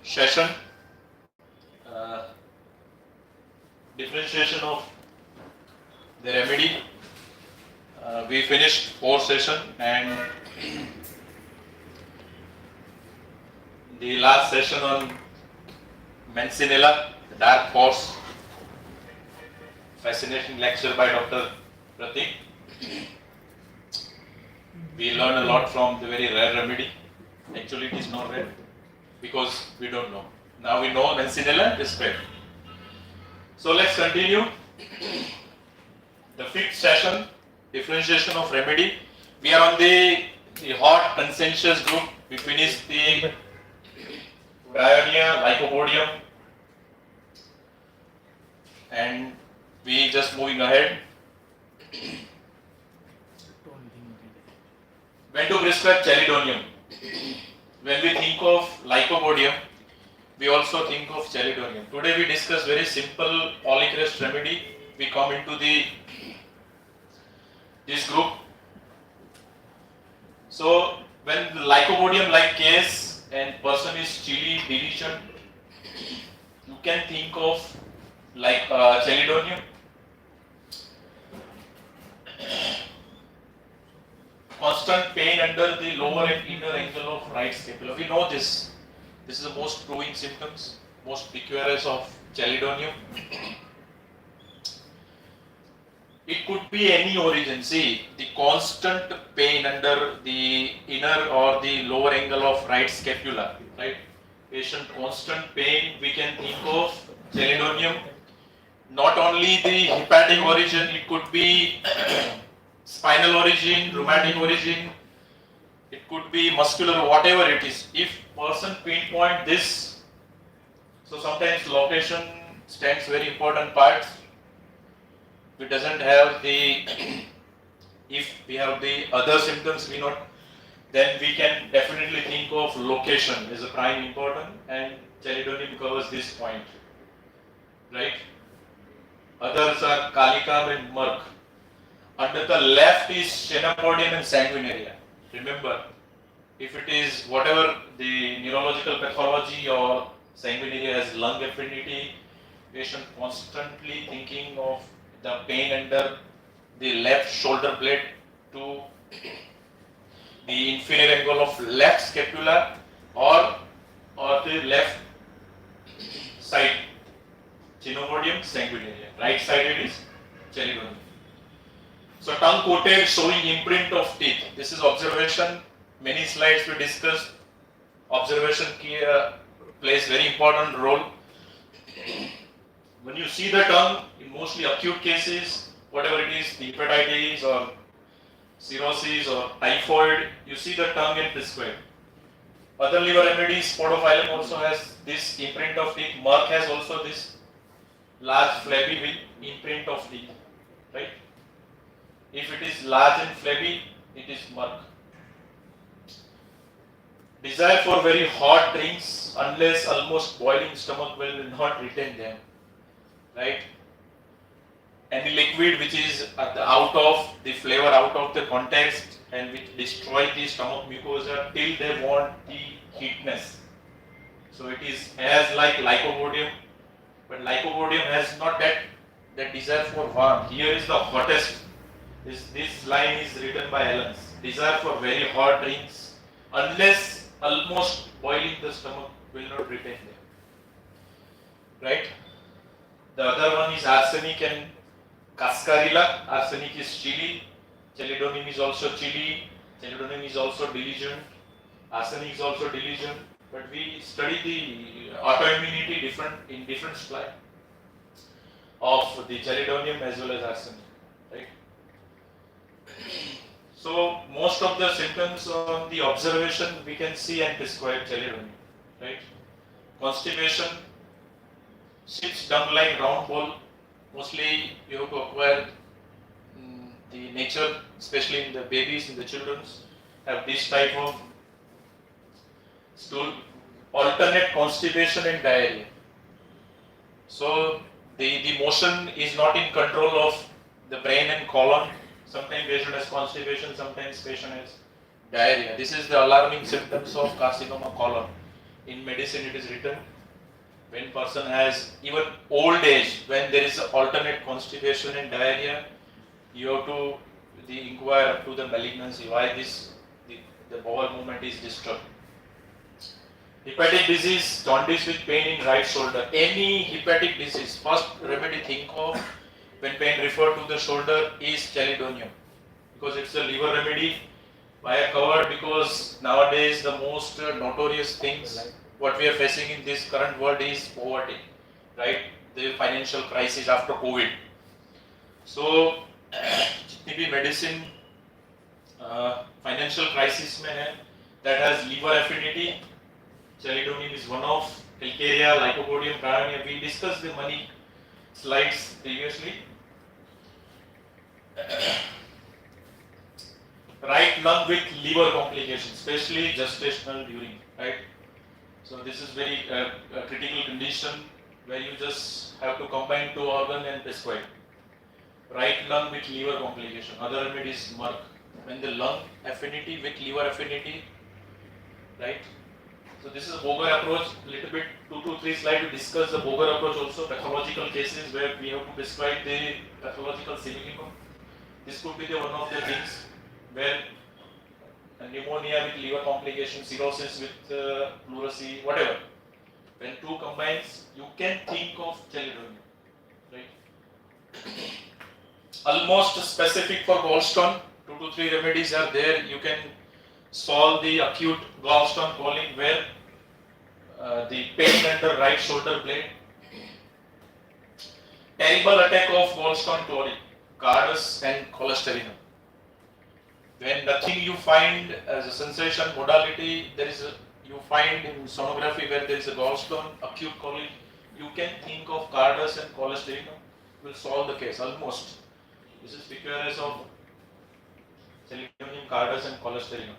session, uh, differentiation of the remedy. We finished 4 session, and the last session on Mancinella, the dark horse. Fascinating lecture by Dr. Pratik. We learned a lot from the very rare remedy. Actually, it is not rare because we don't know. Now we know Mancinella is rare. So let's continue. The 5th session, differentiation of remedy. We are on the hot consensus group. We finished the Bryonia, Lycopodium, and we just moving ahead. When to prescribe chelidonium? When we think of Lycopodium, we also think of chelidonium. Today we discuss very simple polycrest remedy. We come into this group. So when the Lycopodium like case and person is chili deletion, you can think of like chelidonium. Constant pain under the lower and inner angle of right scapula. We know this. This is the most proving symptoms, most peculiars of chelidonium. It could be any origin. See, the constant pain under the inner or the lower angle of right scapula, right? Patient constant pain, we can think of chelidonium. Not only the hepatic origin, it could be spinal origin, rheumatic origin, it could be muscular, whatever it is. If person pinpoint this, so sometimes location stands very important part. If it doesn't have the, if we have the other symptoms, we not, then we can definitely think of location as a prime important, and chelidonium covers this point, right? Others are calicum and murk. Under the left is Chenopodium and sanguinaria. Remember, if it is whatever the neurological pathology or sanguinaria has lung affinity, patient constantly thinking of the pain under the left shoulder blade to the inferior angle of left scapula or the left side, Chenopodium, sanguinaria. Right sided is chelidonium. So tongue coated showing imprint of teeth. This is observation. Many slides we discussed. Observation plays very important role. When you see the tongue, in mostly acute cases, whatever it is, the hepatitis or cirrhosis or typhoid, you see the tongue and prescribe. Other liver remedies, podophyllum also has this imprint of teeth. Merck has also this large flabby with imprint of teeth, right? If it is large and flabby, it is Merck. Desire for very hot drinks, unless almost boiling stomach will not retain them, right? Any liquid which is out of the flavor, out of the context, and which destroy the stomach mucosa till they want the heatness. So it is as like Lycopodium, but Lycopodium has not that desire for warm. Here is the hottest. This line is written by Allens. Desire for very hot drinks, unless almost boiling the stomach will not retain them. Right? The other one is arsenic and cascarilla. Arsenic is chili. Chelidonium is also chili. Chelidonium is also diligent. Arsenic is also diligent. But we study the autoimmunity in different slide of the chelidonium as well as arsenic. Right? So most of the symptoms on the observation we can see and prescribe chelidonium, right? Constipation, sits dung like round ball. Mostly you have to acquire the nature, especially in the babies, in the children, have this type of stool. Alternate constipation and diarrhea. So the motion is not in control of the brain and colon. Sometimes patient has constipation, sometimes patient has diarrhea. This is the alarming symptoms of carcinoma colon. in medicine it is written, when person has even old age, when there is alternate constipation and diarrhea, you have to inquire up to the malignancy, why the bowel movement is disturbed. Hepatic disease, jaundice with pain in right shoulder. Any hepatic disease, first remedy think of when pain referred to the shoulder is chelidonium, because it's a liver remedy. Why I covered? Because nowadays the most notorious things what we are facing in this current world is poverty, right? The financial crisis after COVID. So जितनी भी medicine financial crisis में है, that has liver affinity, chelidonium is one of, calcarea, lycopodium, pranamium. We discussed the money slides previously. Right lung with liver complications, especially gestational during, right? So this is very critical condition where you just have to combine two organ and prescribe. Right lung with liver complication. Other remedy is Merck. When the lung affinity with liver affinity, right? So this is a Boger approach. Little bit 2 to 3 slides to discuss the Boger approach also. Pathological cases where we have to prescribe the pathological silicon. This could be the one of the things where pneumonia with liver complication, cirrhosis with pleurisy, whatever. When two combines, you can think of chelidonium, right? Almost specific for gallstone. 2 to 3 remedies are there. You can solve the acute gallstone calling where the pain under right shoulder blade. Terrible attack of gallstone chloric, cardus and cholesterinum. When nothing you find as a sensation modality, you find in sonography where there is a gallstone, acute colic, you can think of cardus and cholesterinum, will solve the case almost. This is PQRS of chelidonium, cardus and cholesterinum.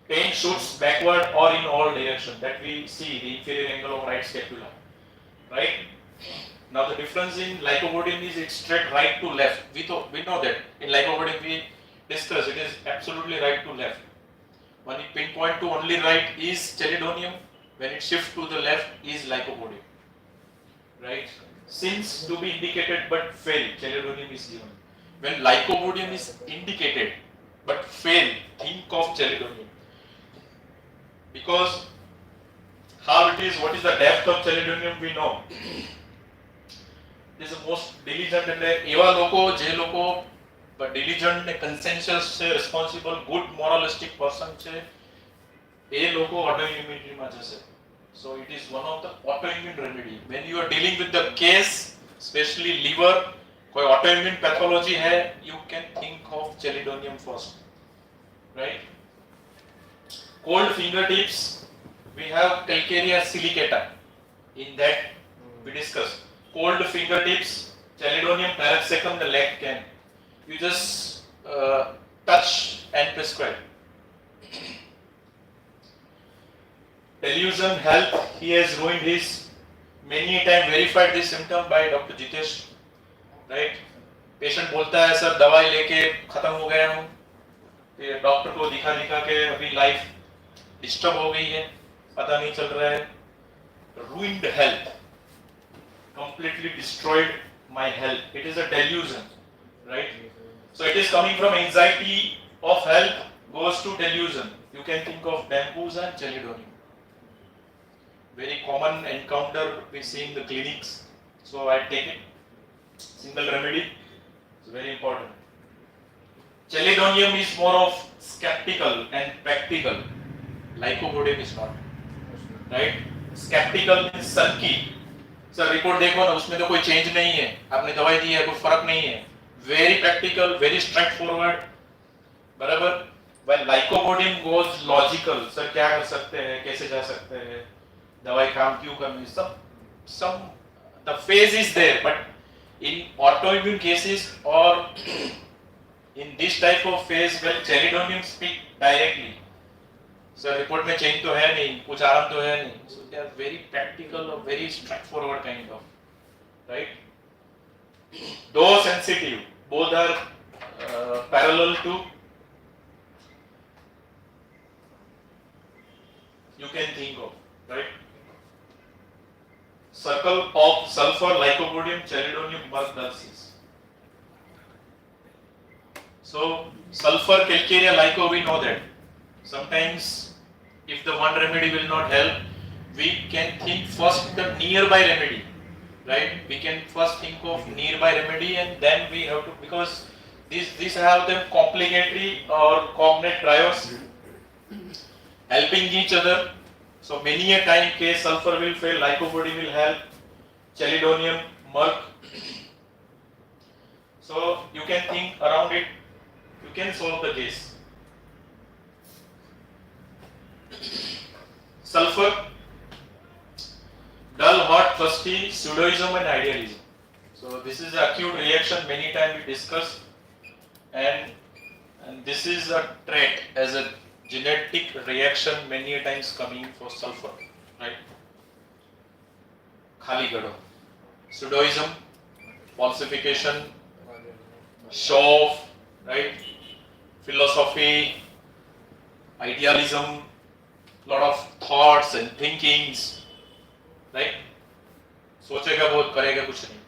Pain shoots backward or in all directions, that we see the inferior angle of right scapula, right? Now the difference in lycopodium is it's straight right to left. We know that in lycopodium we discuss, it is absolutely right to left. When we pinpoint to only right is chelidonium, when it shifts to the left is lycopodium, right? Since to be indicated but fail, chelidonium is given. When lycopodium is indicated but fail, think of chelidonium. Because how it is, what is the depth of chelidonium we know. This is the most diligent and એવા લોકો જે લોકો but diligent ને consensus છે, responsible, good moralistic person છે, એ લોકો autoimmunity માં જશે. So it is one of the autoimmune remedy. When you are dealing with the case, especially liver, कोई autoimmune pathology है, you can think of chelidonium first, right? Cold fingertips, we have calcarea silicata. In that we discussed. Cold fingertips, chelidonium paraxecum, the leg can. You just touch and prescribe. Delusion health, he has ruined his, many a time verified this symptom by Dr. Jitesh, right? Patient बोलता है sir दवाई लेके खत्म हो गया हूँ, doctor को दिखा के अभी लाइफ डिस्टर्ब हो गई है, पता नहीं चल रहा है. Ruined health, completely destroyed my health. It is a delusion, right? So it is coming from anxiety of health goes to delusion. You can think of bamboos and chelidonium. Very common encounter we see in the clinics. So I take it. Single remedy. It's very important. Chelidonium is more of skeptical and practical. Lycopodium is not. Right? Skeptical means sulky. Sir report देखो ना, उसमें तो कोई change नहीं है, आपने दवाई दी है, कोई फर्क नहीं है. Very practical, very straightforward, बराबर. While lycopodium goes logical, sir क्या कर सकते हैं, कैसे जा सकते हैं, दवाई काम क्यों करनी, some the phase is there, but in autoimmune cases or in this type of phase when chelidonium speak directly, sir report में चेंज तो है नहीं, कुछ आराम तो है नहीं. So they are very practical or very straightforward kind of, right? Though sensitive, both are parallel to, you can think of, right? circle of sulfur, lycopodium, chelidonium, myrrh, dulcis. So sulfur, calcarea, lyco, we know that. Sometimes if the one remedy will not help, we can think first the nearby remedy, right? We can first think of nearby remedy and then we have to, because these have them complementary or cognate trios helping each other. So many a time case sulfur will fail, lycopodium will help, chelidonium, myrrh. So you can think around it, you can solve the case. Sulfur, dull, hot, thirsty, pseudoism and idealism. So this is an acute reaction, many times we discussed, and this is a trait as a genetic reaction many a times coming for sulfur, right? Khali gado, pseudoism, falsification, show off, right? Philosophy, idealism, lot of thoughts and thinkings, right? सोचेगा बहुत करेगा कुछ नहीं.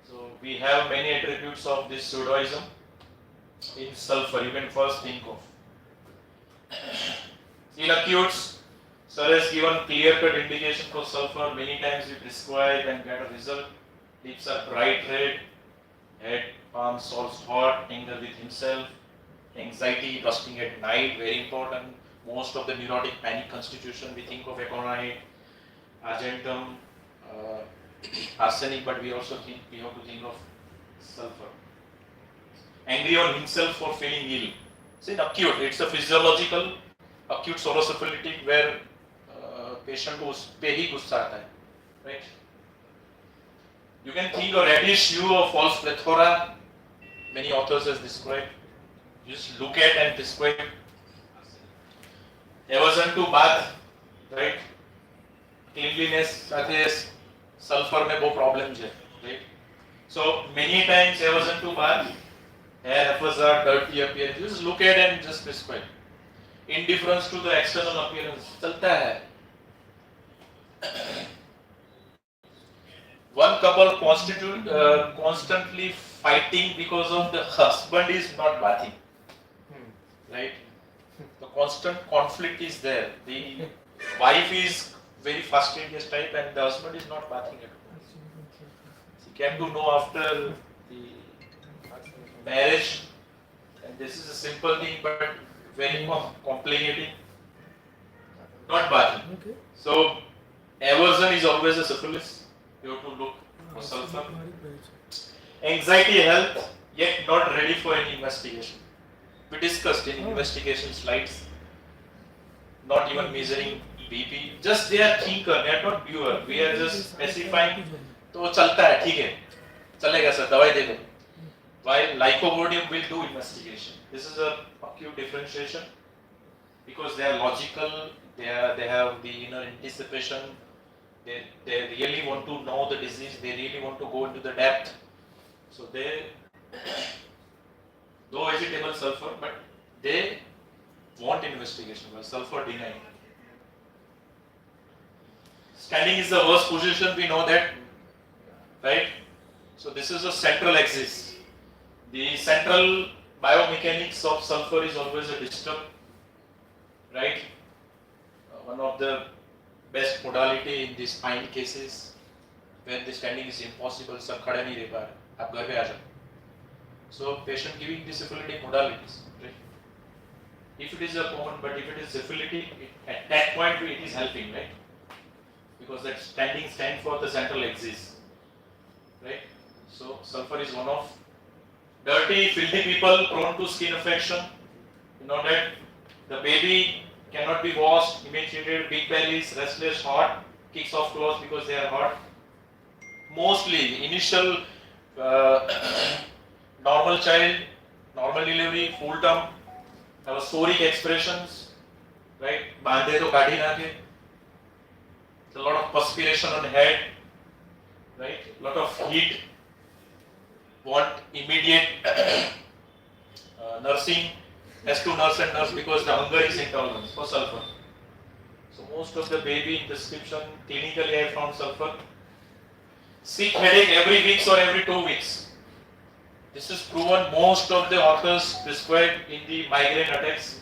So we have many attributes of this pseudoism in sulfur. You can first think of. In acutes, sir has given clear-cut indication for sulfur. Many times we prescribe and get a result. Lips are bright red, head, palms, soles hot, anger with himself, anxiety, rusting at night, very important. Most of the neurotic panic constitution, we think of aconite, argentum, arsenic, but we also think we have to think of sulfur. Angry on himself for feeling ill. See, in acute, it's a physiological acute sorosyphilitic where patient को उस पे ही गुस्सा आता है, right? You can think of reddish hue or false plethora. Many authors has described. Just look at and describe. Aversion to bath, right? Cleanliness સાથે sulfur में वो problems है, right? So many times aversion to bath, hair, haphazard, dirty appearance. Just look at and just prescribe. Indifference to the external appearance चलता है. One couple constantly fighting because of the husband is not bathing, right? The constant conflict is there. The wife is very fastidious type and the husband is not bathing at all. She came to know after the marriage, and this is a simple thing but very complicated. Not bathing. Okay. So aversion is always a syphilis. You have to look for sulfur. Anxiety, health, yet not ready for any investigation. We discussed in investigation slides. Not even measuring BP. Just they are thinker, they are not viewer. We are just specifying. तो चलता है, ठीक है, चलेगा sir, दवाई दे दो. While lycopodium will do investigation. This is a acute differentiation because they are logical. They have the inner anticipation. They really want to know the disease. They really want to go into the depth. So they, though vegetable sulfur, but they want investigation. While sulfur denied. Standing is the worst position. We know that, right? So this is a central axis. The central biomechanics of sulfur is always a disturb, right? One of the best modality in the spine cases when the standing is impossible, sir खड़े नहीं रह पा रहे, आप घर पे आ जाओ. So patient giving the syphilitic modalities, right? If it is a common, but if it is syphilitic, at that point it is helping, right? Because that standing stand for the central axis, right? So sulfur is one of dirty, filthy people prone to skin infection. You know that the baby cannot be washed, emaciated, big bellies, restless, hot, kicks off clothes because they are hot. Mostly initial normal child, normal delivery, full term, have a soric expressions, right? बांधे तो काढ़ी ना के. A lot of perspiration on head, right? A lot of heat. Want immediate nursing. Has to nurse and nurse because the hunger is intolerance for sulfur. So most of the baby in prescription, clinically I found sulfur. Sick headache every week or every 2 weeks. This is proven. Most of the authors prescribe in the migraine attacks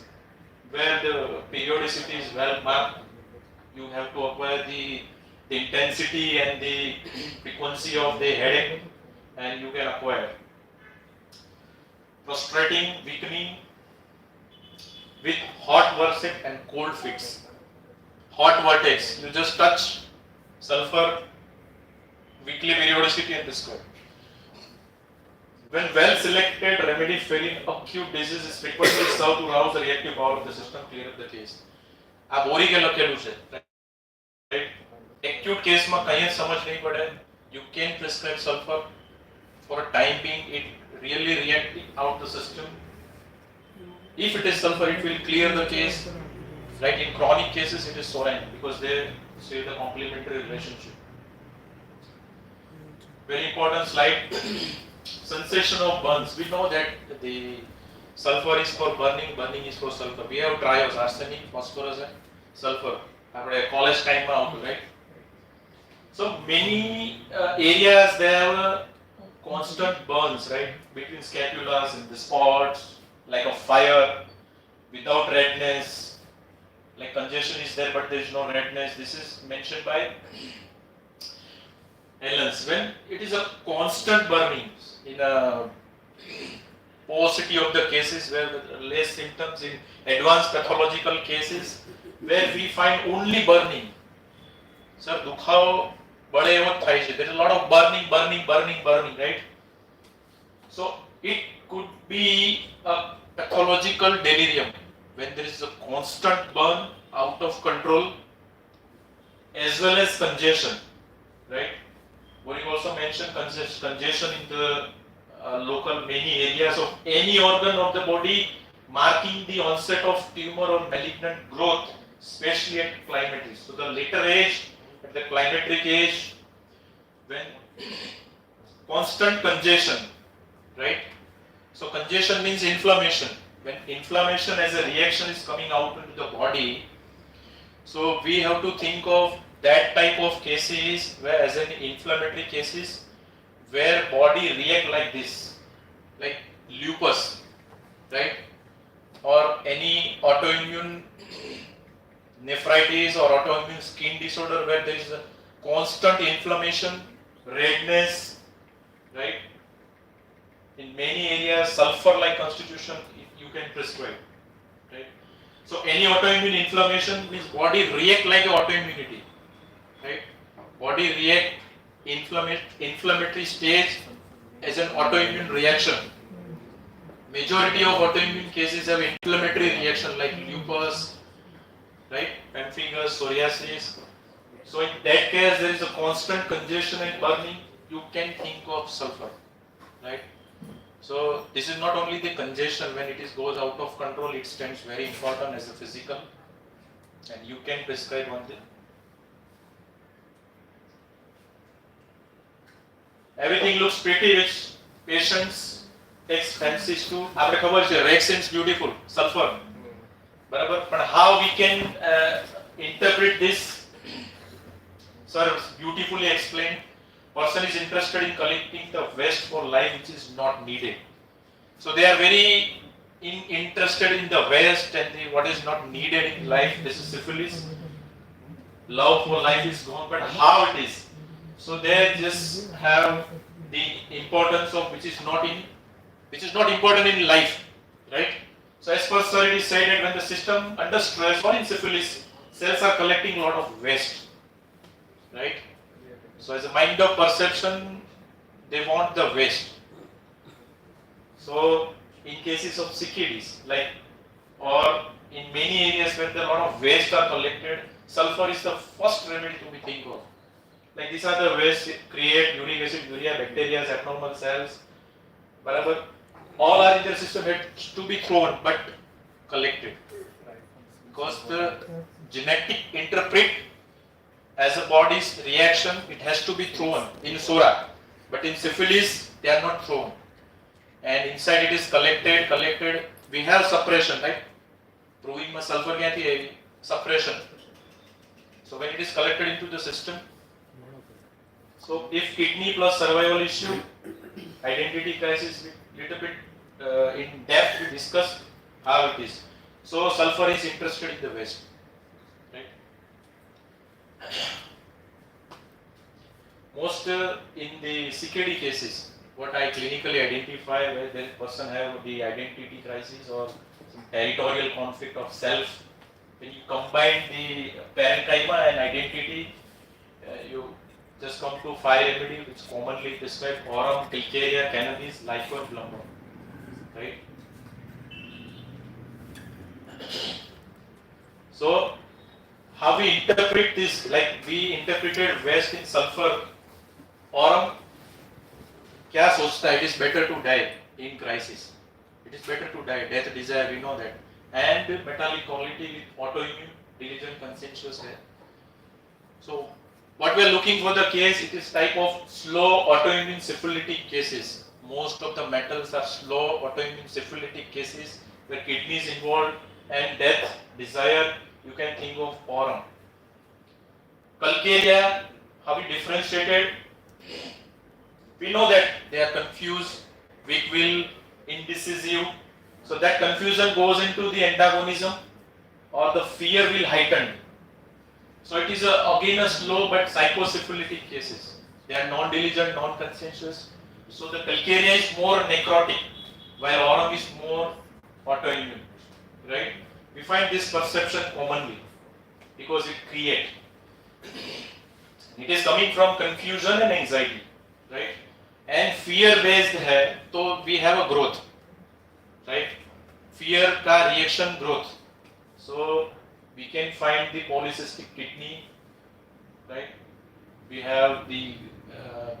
where the periodicity is well marked. You have to acquire the intensity and the frequency of the headache, and you can acquire. Prostrating, weakening with hot vertex and cold fits. Hot vertex, you just touch sulfur, weekly periodicity and prescribe. When well selected remedy failing, acute disease is frequently served to rouse the reactive power of the system, clear up the case. આ બોરી કે લખેલું છે, right? Acute case માં કઈ સમજ નહીં પડે. You can prescribe sulfur for a time being. It really reacting out the system. If it is sulfur, it will clear the case. Right? In chronic cases, it is saurine because they say the complementary relationship. Very important slide. Sensation of burns. We know that the sulfur is for burning, burning is for sulfur. We have trials, arsenic, phosphorus and sulfur. Our college time out, right? So many areas there are constant burns, right? Between scapulas and the spots, like a fire, without redness. Like congestion is there, but there is no redness. This is mentioned by Ellens. When it is a constant burning in a paucity of the cases where the less symptoms, in advanced pathological cases where we find only burning. Sir, dukhav bade evo thai chhe. There is a lot of burning, right? So it could be a pathological delirium when there is a constant burn out of control as well as congestion, right? We also mentioned congestion in the local many areas of any organ of the body, marking the onset of tumor or malignant growth, especially at climacteric. So the later age, at the climacteric age, when constant congestion, right? So congestion means inflammation. When inflammation as a reaction is coming out into the body, so we have to think of that type of cases where, as in inflammatory cases, where body react like this, like lupus, right? Or any autoimmune nephritis or autoimmune skin disorder where there is a constant inflammation, redness, right? In many areas, sulfur-like constitution you can prescribe, right? So any autoimmune inflammation means body react like autoimmunity, right? Body react inflammatory stage as an autoimmune reaction. Majority of autoimmune cases have inflammatory reaction like lupus, right? Pemphigus, psoriasis. So in that case, there is a constant congestion and burning. You can think of sulfur, right? So this is not only the congestion. When it goes out of control, it stands very important as a physical, and you can prescribe one thing. Everything looks pretty rich. Patients takes fancies to. આપણે ખબર છે Rex seems beautiful, sulfur. બરાબર, પણ how we can interpret this? Sir beautifully explained. Person is interested in collecting the waste for life which is not needed. So they are very interested in the waste and what is not needed in life. This is syphilis. Love for life is gone, but how it is? So they just have the importance of which is not important in life, right? So as per sir, it is said that when the system under stress or in syphilis, cells are collecting a lot of waste, right? So as a mind of perception, they want the waste. So in cases of cicadas, like, or in many areas where there are a lot of waste are collected, sulfur is the first remedy to be think of. Like these are the waste create uric acid, urea, bacteria, abnormal cells, barabar. All are in the system had to be thrown but collected, because the genetic interpret as a body's reaction, it has to be thrown in sora, but in syphilis they are not thrown, and inside it is collected. We have suppression, right? Proving my sulfur suppression. So when it is collected into the system, so if kidney plus survival issue, identity crisis, little bit in depth we discussed how it is. So sulfur is interested in the waste, right? Most in the CKD cases, what I clinically identify where the person have the identity crisis or some territorial conflict of self, when you combine the parenchyma and identity, you just come to 5 remedies which commonly describe aurum, calcarea, cannabis, lycor, plumbum, right? So how we interpret this, like we interpreted waste in sulfur, aurum, क्या सोचता है? It is better to die in crisis. It is better to die. Death, desire, we know that. And metallic quality with autoimmune, diligent, conscientious. So what we are looking for the case, it is type of slow autoimmune syphilitic cases. Most of the metals are slow autoimmune syphilitic cases where kidney is involved and death, desire, you can think of aurum. Calcarea, how we differentiated? We know that they are confused, weak will, indecisive. So that confusion goes into the antagonism or the fear will heighten. So it is again a slow but psychosyphilitic cases. They are non-diligent, non-conscientious. So the calcarea is more necrotic, while aurum is more autoimmune. Right? We find this perception commonly because it creates. It is coming from confusion and anxiety, right? And fear-based है, तो we have a growth, right? Fear का reaction growth. So we can find the polycystic kidney, right? We have the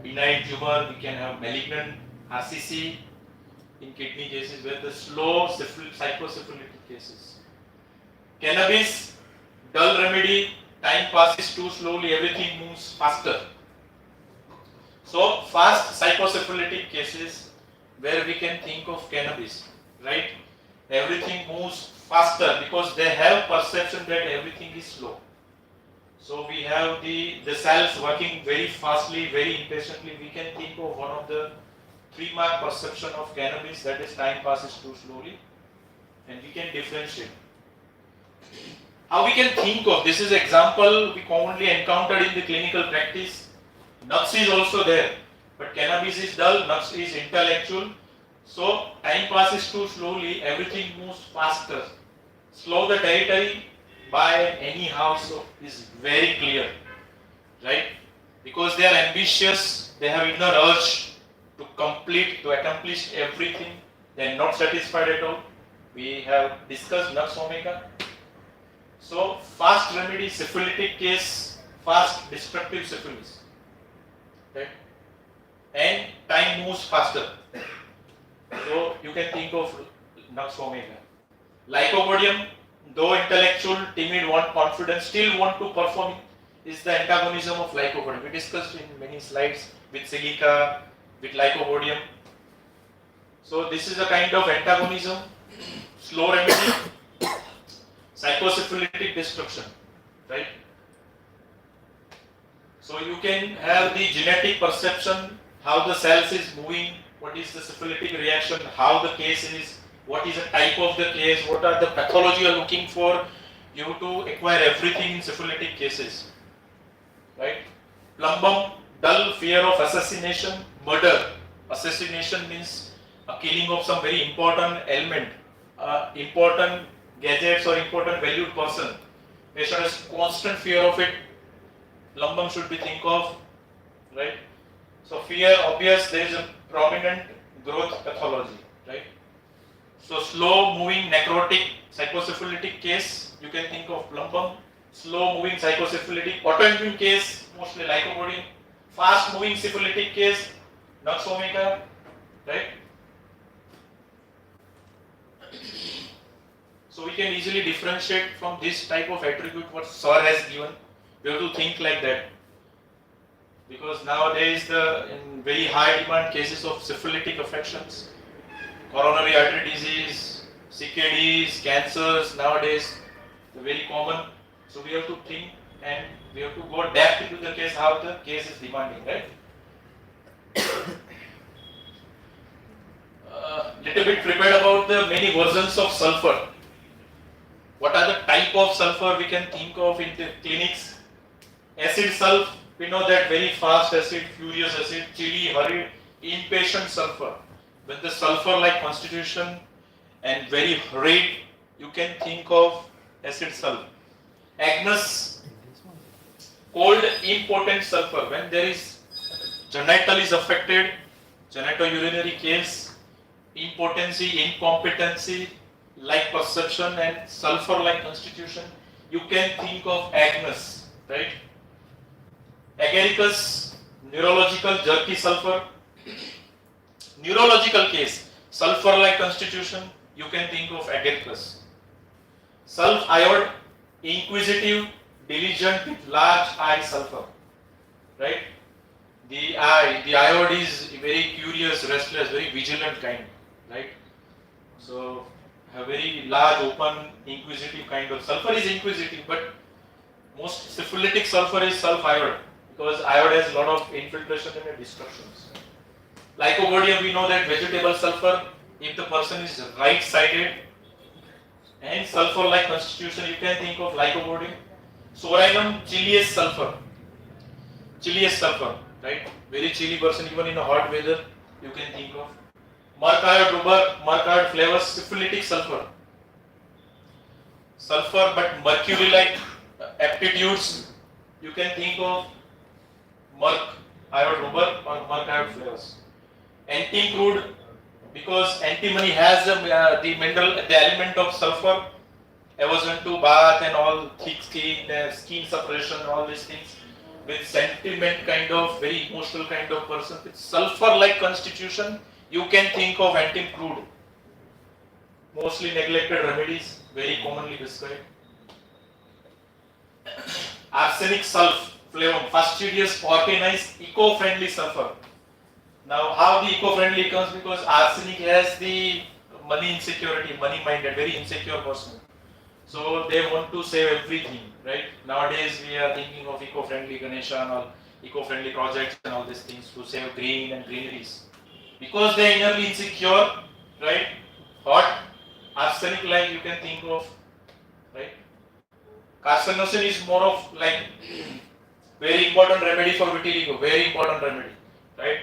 benign tumor. We can have malignant RCC in kidney cases where the slow psychosyphilitic cases. Cannabis, dull remedy, time passes too slowly, everything moves faster. So fast psychosyphilitic cases where we can think of cannabis, right? Everything moves faster because they have perception that everything is slow. So we have the cells working very fastly, very impatiently. We can think of one of the 3-mark perception of cannabis, that is time passes too slowly, and we can differentiate. How we can think of this is example we commonly encountered in the clinical practice. Nux is also there, but cannabis is dull, nux is intellectual. So time passes too slowly, everything moves faster. Slow the territory by anyhow, so is very clear, right? Because they are ambitious, they have inner urge to accomplish everything. They are not satisfied at all. We have discussed nux omega. So fast remedy, syphilitic case, fast destructive syphilis, right? And time moves faster. So you can think of nux omega. Lycopodium, though intellectual, timid, want confidence, still want to perform, is the antagonism of lycopodium. We discussed in many slides with silica, with lycopodium. So this is a kind of antagonism, slow remedy, psychosyphilitic destruction, right? So you can have the genetic perception, how the cells is moving, what is the syphilitic reaction, how the case is, what is the type of the case, what are the pathology you are looking for. You have to acquire everything in syphilitic cases, right? Plumbum, dull, fear of assassination, murder. Assassination means a killing of some very important element, important gadgets or important valued person. Patient has constant fear of it. Plumbum should be think of, right? So fear, obvious, there is a prominent growth pathology, right? So slow moving necrotic psychosyphilitic case, you can think of plumbum. Slow moving psychosyphilitic autoimmune case, mostly lycopodium. Fast moving syphilitic case, nux omega, right? So we can easily differentiate from this type of attribute what Sir has given. We have to think like that. Because nowadays in very high demand cases of syphilitic affections, coronary artery disease, CKDs, cancers, nowadays they're very common. So we have to think and we have to go depth into the case, how the case is demanding, right? Little bit prepared about the many versions of sulfur. What are the type of sulfur we can think of in the clinics? Acid sulf, we know that very fast acid, furious acid, chilly, hurried, impatient sulfur. When the sulfur-like constitution and very hurried, you can think of acid sulf. Agnus, cold, impotent sulfur. When there is genital is affected, genitourinary case, impotency, incompetency, like perception and sulfur-like constitution, you can think of agnus, right? Agaricus, neurological jerky sulfur. Neurological case, sulfur-like constitution, you can think of agaricus. Sulf-iod, inquisitive, diligent with large eye sulfur, right? The iod is very curious, restless, very vigilant kind, right? So a very large, open, inquisitive kind of sulfur is inquisitive, but most syphilitic sulfur is sulf-iod because iod has a lot of infiltration and destructions. Lycopodium, we know that vegetable sulfur, if the person is right-sided and sulfur-like constitution, you can think of lycopodium. Sorinum, chilious sulfur. Chilious sulfur, right? Very chilly person, even in a hot weather, you can think of. Mercuric rubber, mercuric flavors, syphilitic sulfur. Sulfur, but mercury-like aptitudes, you can think of mercuric rubber or mercuric flavors. Anti-crude, because antimony has the mineral, the element of sulfur, aversion to bath and all, thick skin, skin suppression, all these things. With sentiment kind of, very emotional kind of person, with sulfur-like constitution, you can think of anti-crude. Mostly neglected remedies, very commonly prescribed. Arsenic sulf, flavum, fastidious, organized, eco-friendly sulfur. Now, how the eco-friendly comes? Because arsenic has the money insecurity, money-minded, very insecure person. So they want to save everything, right? Nowadays we are thinking of eco-friendly Ganesha and all, eco-friendly projects and all these things to save green and greeneries. Because they are innerly insecure, right? Hot, arsenic-like you can think of, right? Carcinosin is more of like very important remedy for vitiligo, very important remedy, right?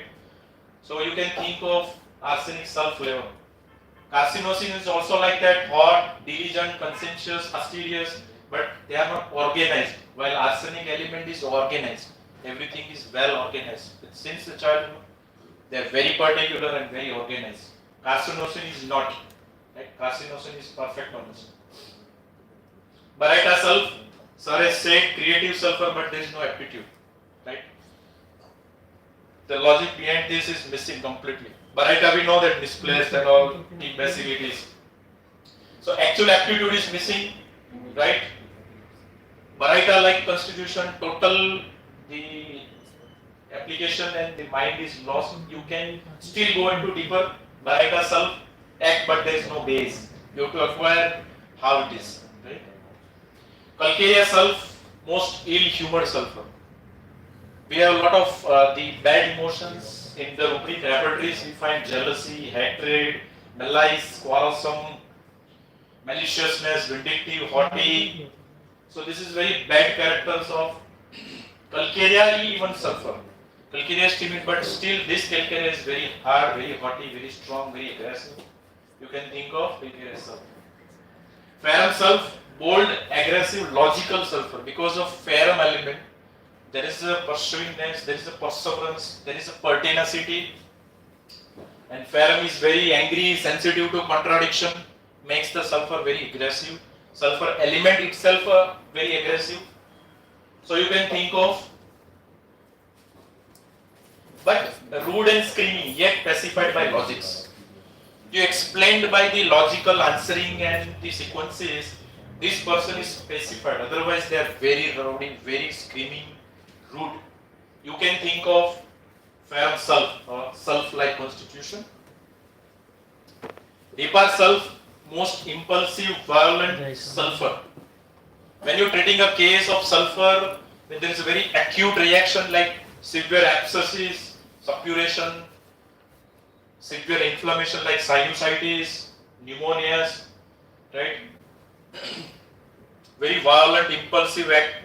So you can think of arsenic sulfur. Carcinosin is also like that, hot, diligent, conscientious, fastidious, but they are not organized. While arsenic element is organized, everything is well organized. Since the childhood, they are very particular and very organized. Carcinosin is not, right? Carcinosin is perfect on this. Baryta sulf, sir has said creative sulfur, but there is no aptitude, right? The logic behind this is missing completely. Baryta, we know that misplaced and all imbecilities. So actual aptitude is missing, right? Baryta like constitution, total the application and the mind is lost. You can still go into deeper. Baryta sulf, act, but there is no base. You have to acquire how it is, right? Calcarea sulf, most ill-humored sulfur. We have a lot of the bad emotions in the rubric repertories. We find jealousy, hatred, malice, quarrelsome, maliciousness, vindictive, haughty. So this is very bad characters of Calcarea, even sulfur. Calcarea is timid, but still this Calcarea is very hard, very haughty, very strong, very aggressive. You can think of Calcarea sulfur. Ferrum sulf, bold, aggressive, logical sulfur. Because of ferrum element, there is a pursuingness, there is a perseverance, there is a pertinacity. And ferrum is very angry, sensitive to contradiction, makes the sulfur very aggressive. Sulfur element itself very aggressive. So you can think of, but rude and screaming, yet pacified by logics. You explained by the logical answering and the sequences, this person is pacified. Otherwise, they are very rowdy, very screaming, rude. You can think of ferrum sulf or sulf-like constitution. Hepar sulf, most impulsive, violent sulfur. When you're treating a case of sulfur, when there is a very acute reaction like severe abscesses, suppuration, severe inflammation like sinusitis, pneumonias, right? Very violent, impulsive act,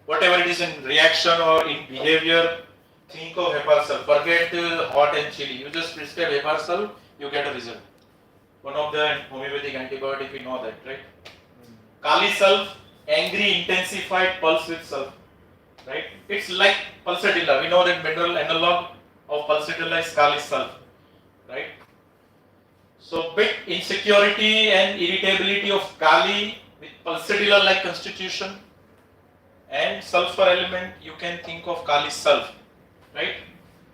whatever it is in reaction or in behavior, think of HAPPHY. Forget hot and chilly. You just prescribe HAPPHY, you get a result. One of the homeopathic antibiotic, we know that, right? Kali sulf, angry, intensified pulse with sulf, right? It's like pulsatilla. We know that mineral analog of pulsatilla is Kali sulf, right? So bit insecurity and irritability of Kali with pulsatilla-like constitution and sulfur element, you can think of Kali sulf, right?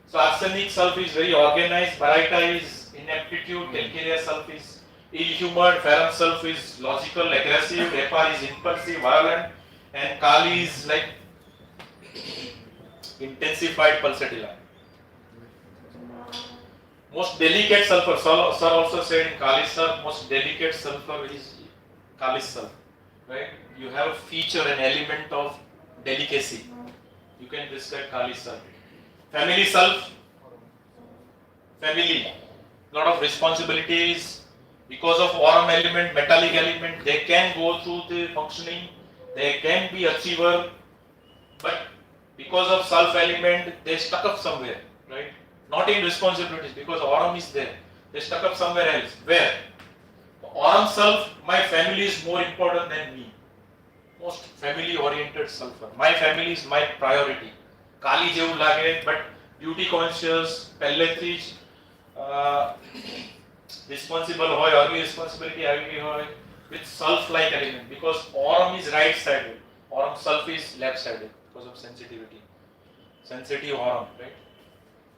So arsenic sulf is very organized, baryta is inaptitude, calcarea sulf is ill-humored, ferrum sulf is logical, aggressive, HAPPHY is impulsive, violent, and Kali is like intensified pulsatilla. Most delicate sulfur, sir also said in Kali sulf, most delicate sulfur is Kali sulf, right? You have a feature, an element of delicacy. You can describe Kali sulf. Family sulf, family, lot of responsibilities. Because of aurum element, metallic element, they can go through the functioning, they can be achiever, but because of sulf element, they stuck up somewhere, right? Not in responsibilities, because aurum is there. They stuck up somewhere else. Where? Aurum sulf, my family is more important than me. Most family oriented sulfur. My family is my priority. Kali જેવું લાગે, but duty conscious, પહેલેથી જ responsible hoy, early responsibility આવી hoy, with sulf like element, because aurum is right sided, aurum sulf is left sided because of sensitivity. Sensitive aurum, right?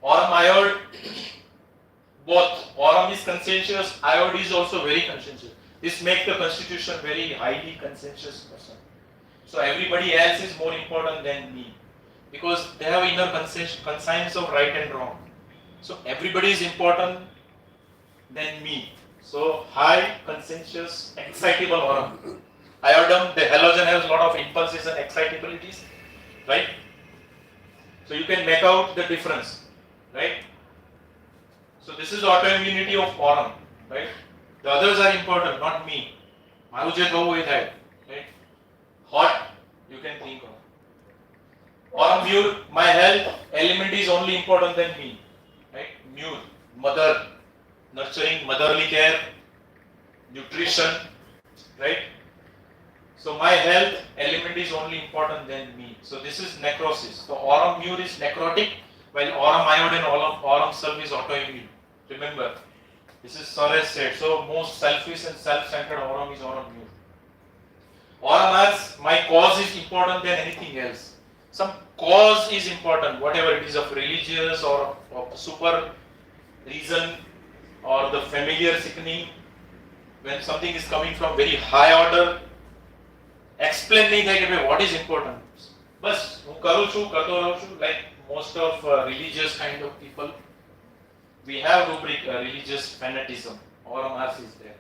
Aurum iode, both. Aurum is conscientious, iode is also very conscientious. This makes the constitution very highly conscientious person. So everybody else is more important than me, because they have inner conscience of right and wrong. So everybody is important than me. So high, conscientious, excitable aurum. Iodum, the halogen has a lot of impulses and excitabilities, right? So you can make out the difference, right? So this is autoimmunity of aurum, right? The others are important, not me. મારું જે થવું એ થાય, right? Hot, you can think of. Aurum mure, my health element is only important than me, right? Mure, mother, nurturing, motherly care, nutrition, right? So my health element is only important than me. So this is necrosis. So aurum mure is necrotic, while aurum iode and aurum sulf is autoimmune. Remember, this is Sir has said. So most selfish and self-centered aurum is aurum mure. Aurum as my cause is important than anything else. Some cause is important, whatever it is, of religious or of super reason, or the familiar sickening, when something is coming from very high order, explain nahi થાય કે what is important. બસ હું કરું છું, કરતો રહું છું, like most of religious kind of people, we have rubric religious fanatism. Aurum ars is there.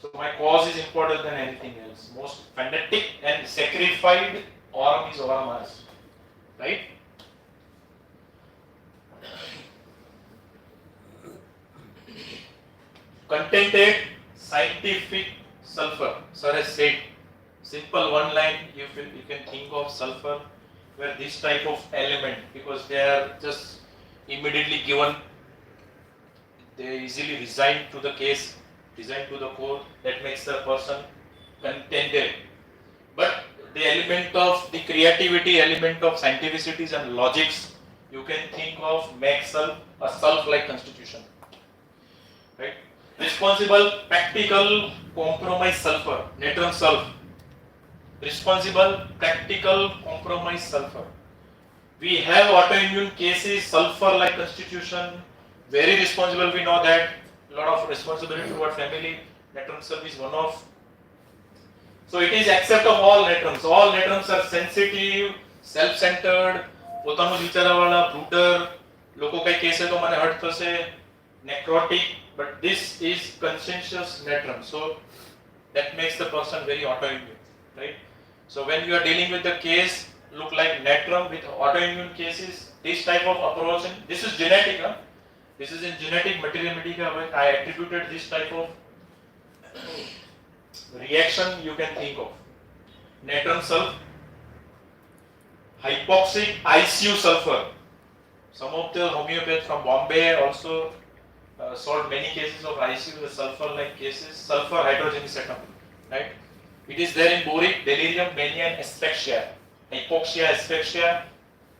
So my cause is important than anything else. Most fanatic and sacrificed aurum is aurum ars, right? Contented, scientific sulfur. Sir has said, simple one line, you can think of sulfur, where this type of element, because they are just immediately given, they easily resign to the case, resign to the core, that makes the person contented. But the element of the creativity, element of scientificities and logics, you can think of make sulf a sulf-like constitution, right? Responsible, practical, compromise sulfur, natron sulf. Responsible, practical, compromise sulfur. We have autoimmune cases, sulfur-like constitution, very responsible, we know that, a lot of responsibility toward family, natron sulf is one of. So it is accept of all natrons. All natrons are sensitive, self-centered, પોતાનું વિચારવાળા, bruder, લોકો કઈ કહેશે તો મને hurt થશે, necrotic, but this is conscientious natron. So that makes the person very autoimmune, right? So when you are dealing with the case, look like natrum with autoimmune cases, this type of approach, and this is genetic, huh? This is in genetic material medica where I attributed this type of reaction you can think of. Natrum sulf, hypoxic ICU sulfur. Some of the homeopaths from Bombay also solved many cases of ICU with sulfur-like cases. Sulfur hydrogenous atom, right? It is there in boric, delirium, mania, and asphyxia. Hypoxia, asphyxia,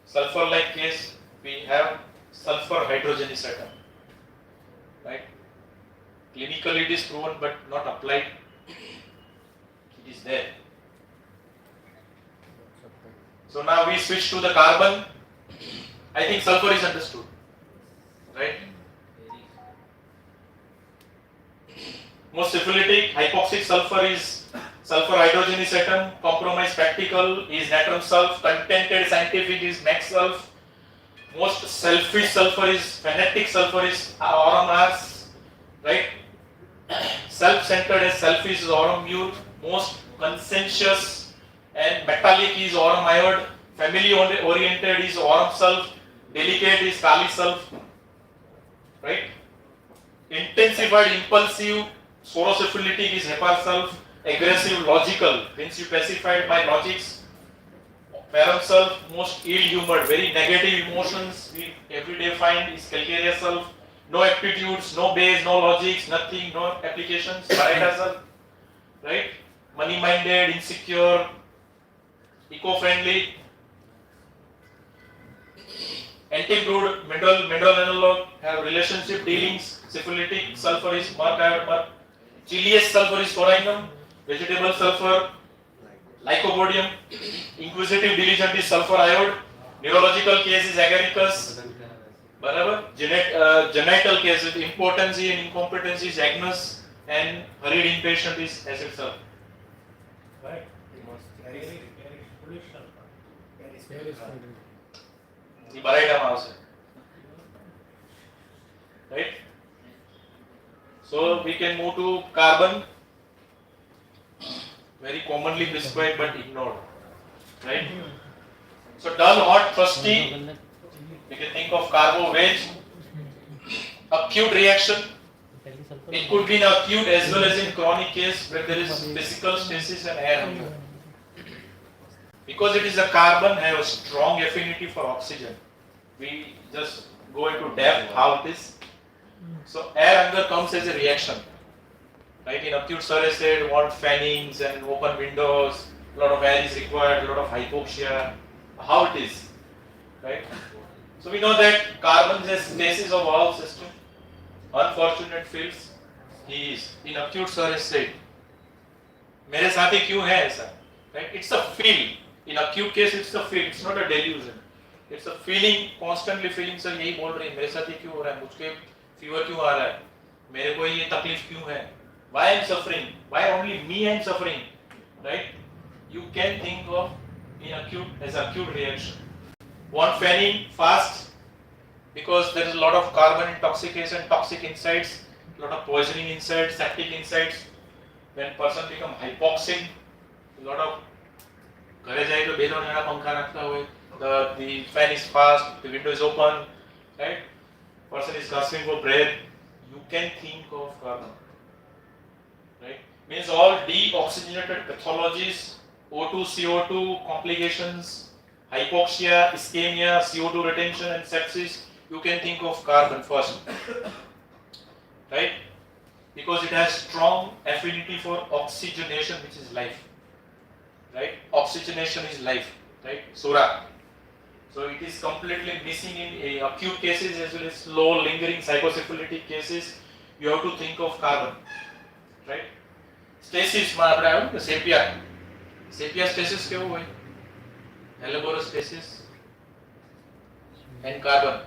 sulfur-like case. We have sulfur hydrogenous atom, right? Clinically it is proven but not applied. It is there. So now we switch to the carbon. I think sulfur is understood, right? Most syphilitic, hypoxic sulfur is sulfur hydrogenous atom. Compromised practical is natrum sulf. Contented scientific is max sulf. Most selfish sulfur is phenetic sulfur is aurum ars, right? Self-centered as selfish is aurum mur. Most conscientious and metallic is aurum iod. Family oriented is aurum sulf. Delicate is kali sulf, right? Intensified impulsive sorosyphilitic is hepar sulf. Aggressive logical, means you pacified by logics. Param sulf, most ill-humored, very negative emotions we everyday find is calcarea sulf. No aptitudes, no base, no logics, nothing, no applications. Parita sulf, right? Money-minded, insecure, eco-friendly. Anti-crude mineral analog have relationship dealings. Syphilitic sulfur is mark iod mark. Chilious sulfur is corynum. Vegetable sulfur, lycopodium. Inquisitive diligent is sulfur iod. Neurological case is agaricus. Barabar. Genital case with impotency and incompetency is agnus. And hurried impatient is acid sulfur. Right. Right? So we can move to carbon, very commonly prescribed but ignored, right? So dull, hot, thirsty, we can think of carbo-veg. Acute reaction, it could be in acute as well as in chronic case where there is physical stasis and air hunger. Because it is a carbon, have a strong affinity for oxygen. We just go into depth how it is. So air hunger comes as a reaction. Right? In acute suracid, want fannings and open windows, a lot of air is required, a lot of hypoxia. How it is? Right? So we know that carbon is stasis of valve system. Unfortunate fields, he is in acute suracid. मेरे साथ ही क्यों है ऐसा? Right? It's a feel. In acute case, it's a feel. It's not a delusion. It's a feeling, constantly feeling. Sir यही बोल रही है, मेरे साथ ही क्यों हो रहा है? मुझके फीवर क्यों आ रहा है? मेरे को ये तकलीफ क्यों है? Why I am suffering? Why only me I am suffering? Right? You can think of in acute as acute reaction. Want fanning fast because there is a lot of carbon intoxication, toxic insides, a lot of poisoning insides, septic insides. When person become hypoxic, a lot of घरे जाए तो बेलो नया पंखा रखता हुए, the fan is fast, the window is open, right? Person is gasping for breath. You can think of carbon, right? Means all deoxygenated pathologies, O2, CO2 complications, hypoxia, ischemia, CO2 retention, and sepsis. You can think of carbon first, right? Because it has strong affinity for oxygenation, which is life. Right? Oxygenation is life, right? Sura. So it is completely missing in acute cases as well as slow lingering psychosyphilitic cases. You have to think of carbon, right? Stasis માં આપણે આવ્યું કે સેપિયા stasis કેવું હોય? Helleborus stasis and carbon.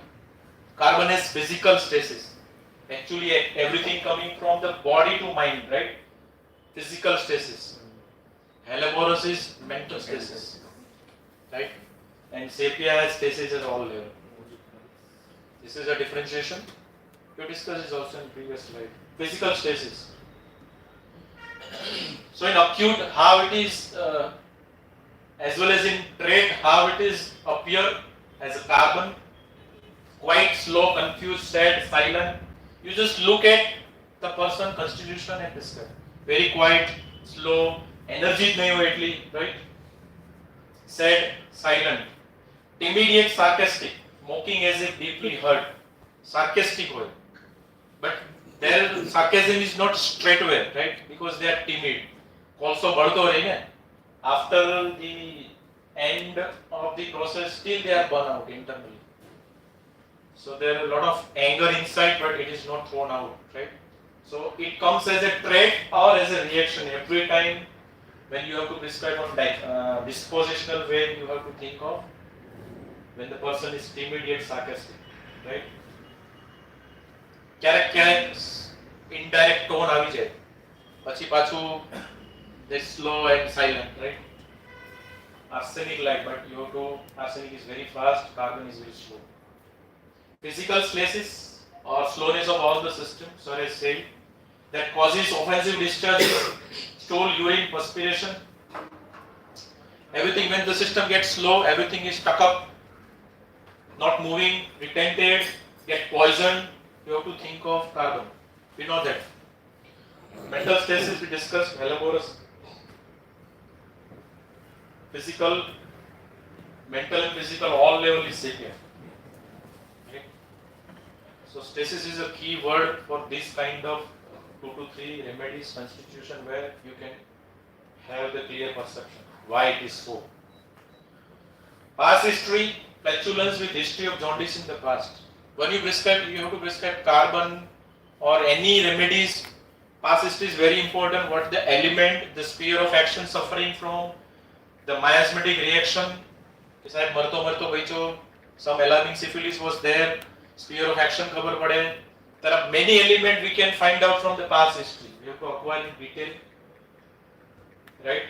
Carbon is physical stasis. Actually, everything coming from the body to mind, right? Physical stasis. Helleborus is mental stasis, right? And sepia has stasis at all level. This is a differentiation. We discussed this also in previous slide. Physical stasis. So in acute, how it is as well as in trait, how it is appear as a carbon, quite slow, confused, sad, silent. You just look at the person constitution and describe. Very quiet, slow, energy nahi ho એટલી, right? Sad, silent, timid yet sarcastic, mocking as if deeply hurt, sarcastic હોય. But their sarcasm is not straightaway, right? Because they are timid. Also બળતો રહે ને. After the end of the process, still they are burnt out internally. So there are a lot of anger inside, but it is not thrown out, right? So it comes as a trait or as a reaction. Every time when you have to prescribe on dispositional way, you have to think of when the person is timid yet sarcastic, right? ક્યારેક indirect tone આવી જાય, પછી પાછું they slow and silent, right? Arsenic like, but you have to, arsenic is very fast, carbon is very slow. Physical stasis or slowness of all the system, so as said, that causes offensive discharges, stool, urine, perspiration. Everything, when the system gets slow, everything is stuck up, not moving, retented, get poisoned. You have to think of carbon. We know that. Mental stasis we discussed, Helleboris. Physical, mental and physical, all level is sapient. Okay. So stasis is a key word for this kind of 2 to 3 remedies constitution where you can have the clear perception why it is so. Past history, flatulence with history of jaundice in the past. When you prescribe, you have to prescribe carbon or any remedies. Past history is very important. What the element, the sphere of action suffering from, the miasmatic reaction. સાહેબ મરતો મરતો બચ્યો, some alarming syphilis was there, sphere of action ખબર પડે. There are many elements we can find out from the past history. We have to acquire in detail, right?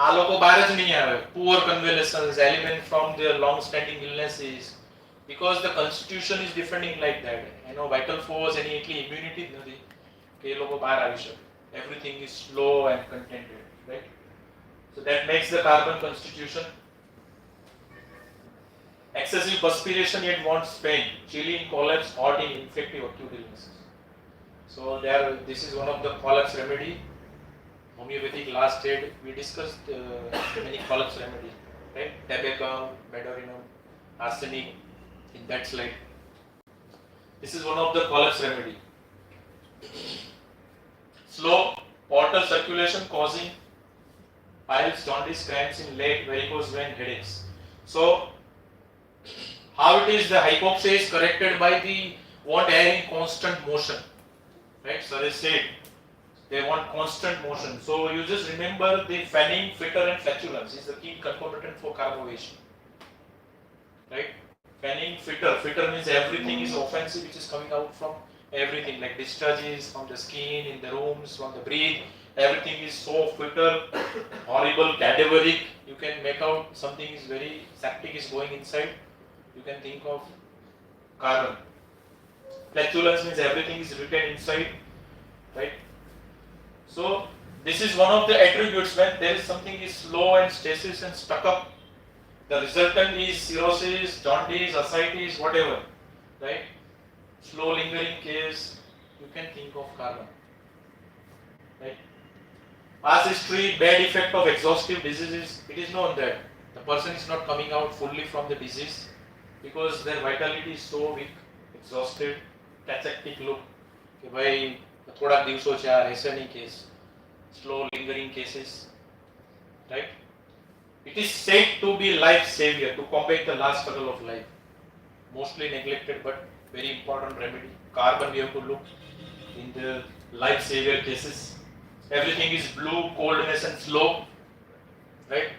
આ લોકો બહાર જ નહીં આવે. Poor convalescence, element from their long standing illnesses, because the constitution is defending like that. You know, vital force and immunity નથી કે એ લોકો બહાર આવી શકે. Everything is slow and contented, right? So that makes the carbon constitution. Excessive perspiration yet wants pain, chilling, collapse, hot in infective acute illnesses. So there, this is one of the collapse remedy. Homeopathic last aid, we discussed many collapse remedies, right? Tabacum, medorinum, arsenic in that slide. This is one of the collapse remedy. Slow portal circulation causing piles, jaundice, cramps in leg, varicose vein, headaches. So how it is, the hypoxia is corrected by the want air in constant motion, right? So they said they want constant motion. So you just remember the fanning, fitter and flatulence is the key concomitant for carbonation, right? Fanning, fitter. Fitter means everything is offensive which is coming out from everything, like discharges from the skin, in the rooms, from the breath. Everything is so fitter, horrible, cadaveric. You can make out something is very septic is going inside. You can think of carbon. Flatulence means everything is written inside, right? So this is one of the attributes when there is something is slow and stasis and stuck up. The resultant is cirrhosis, jaundice, ascites, whatever, right? Slow lingering case, you can think of carbon, right? Past history, bad effect of exhaustive diseases. It is known that the person is not coming out fully from the disease because their vitality is so weak, exhausted, catectic look. કે ભાઈ થોડા દિવસો છે આ રહેશે નહીં case. Slow lingering cases, right? It is said to be life savior, to combat the last struggle of life. Mostly neglected but very important remedy. Carbon we have to look in the life savior cases. Everything is blue, coldness and slow, right?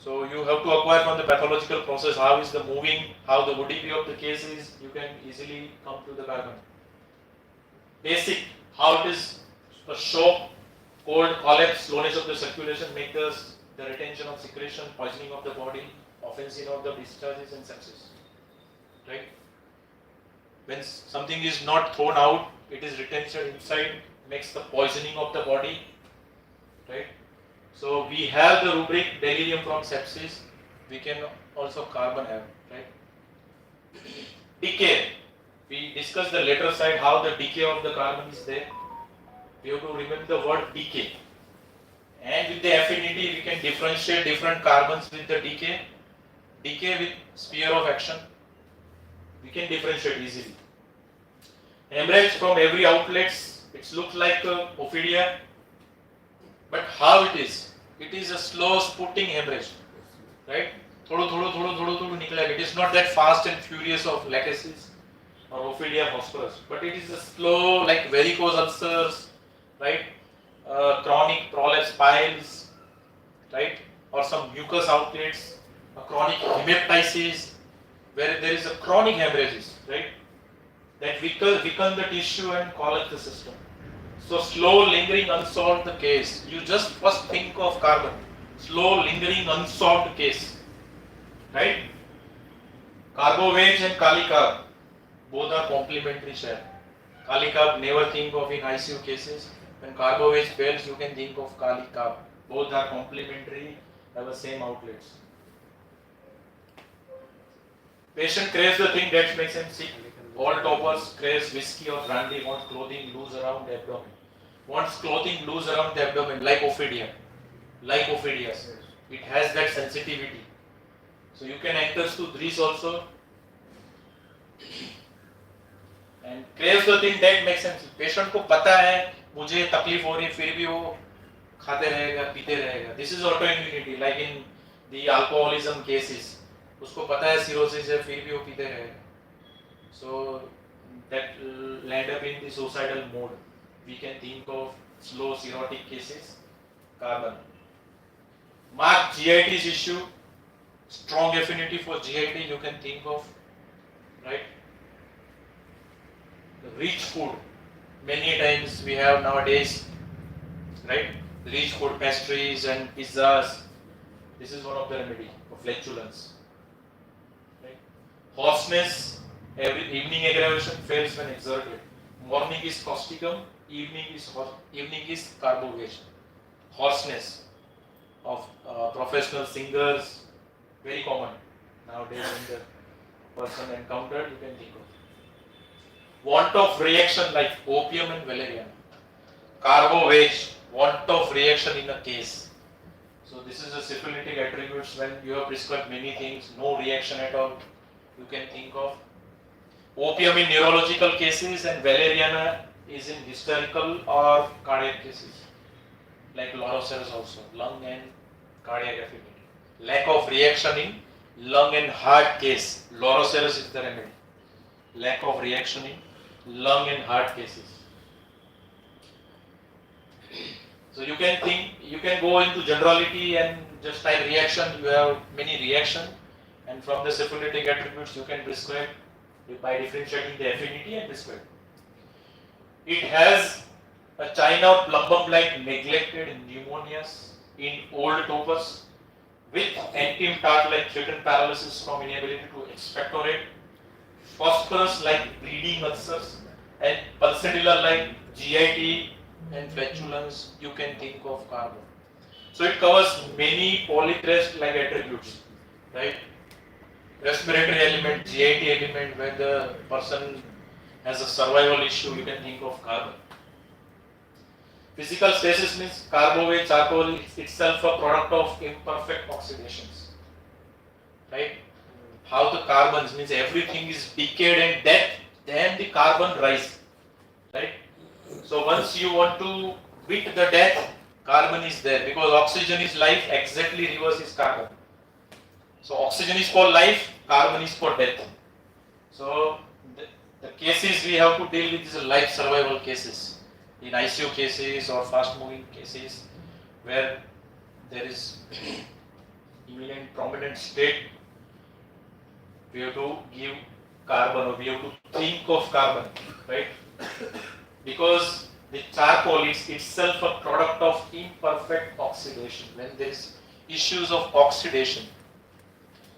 So you have to acquire from the pathological process how is the moving, how the woodiness of the case is. You can easily come to the carbon. Basic, how it is a shock, cold, collapse, slowness of the circulation, make the retention of secretion, poisoning of the body, offensive of the discharges and sepsis, right? When something is not thrown out, it is retention inside, makes the poisoning of the body, right? So we have the rubric delirium from sepsis. We can also carbon have, right? Decay. We discussed the later side how the decay of the carbon is there. We have to remember the word decay. And with the affinity, we can differentiate different carbons with the decay. Decay with sphere of action, we can differentiate easily. Hemorrhage from every outlets, it looks like ophidia, but how it is? It is a slow spouting hemorrhage, right? Thodo निकलेगा. It is not that fast and furious of lachesis or ophidia phosphorus, but it is a slow, like varicose ulcers, right? Chronic prolapse piles, right? Or some mucus outlets, a chronic hemoptysis, where there is a chronic hemorrhages, right? That weaken the tissue and collapse the system. So slow, lingering, unsolved the case. You just first think of carbon. Slow, lingering, unsolved case, right? Carbovage and Kali carb, both are complementary share. Kali carb never think of in ICU cases. When carbovage fails, you can think of Kali carb. Both are complementary, have the same outlets. Patient craves the thing that makes him sick. All toppers craves whiskey or brandy, wants clothing loose around the abdomen. Wants clothing loose around the abdomen, like ophidia. Like ophidias. It has that sensitivity. So you can enter to these also. And craves the thing that makes him sick. Patient को पता है मुझे तकलीफ हो रही है, फिर भी वो खाते रहेगा, पीते रहेगा. This is autoimmunity, like in the alcoholism cases. उसको पता है cirrhosis है, फिर भी वो पीते रहेगा. So that land up in the suicidal mode. We can think of slow cirrhotic cases. Carbon. Mark GIT's issue. Strong affinity for GIT you can think of, right? The rich food. Many times we have nowadays, right? Rich food, pastries and pizzas. This is one of the remedy of flatulence. Right? Hoarseness, every evening aggravation fails when exerted. Morning is causticum, evening is carbovage. Hoarseness of professional singers, very common nowadays when the person encountered, you can think of. Want of reaction like opium and valeriana. Carbovage, want of reaction in a case. So this is the syphilitic attributes when you have prescribed many things, no reaction at all, you can think of. Opium in neurological cases and valeriana is in hysterical or cardiac cases, like loroceros also, lung and cardiac affinity. Lack of reaction in lung and heart case, loroceros is the remedy. Lack of reaction in lung and heart cases. So you can think, you can go into generality and just type reaction, you have many reaction, and from the syphilitic attributes you can prescribe by differentiating the affinity and prescribe. It has a china plumbum like neglected pneumonias in old topers with antime tart like threatened paralysis from inability to expectorate, phosphorus like bleeding ulcers, and pulsatilla like GIT and flatulence, you can think of carbon. So it covers many polycrest like attributes, right? Respiratory element, GIT element, when the person has a survival issue, you can think of carbon. Physical stasis means carbovage charcoal is itself a product of imperfect oxidations, right? How the carbons means everything is decayed and death, then the carbon rise, right? So once you want to beat the death, carbon is there because oxygen is life, exactly reverse is carbon. So oxygen is for life, carbon is for death. So the cases we have to deal with is life survival cases. In ICU cases or fast moving cases where there is imminent prominent state, we have to give carbon or we have to think of carbon, right? Because the charcoal is itself a product of imperfect oxidation. When there is issues of oxidation,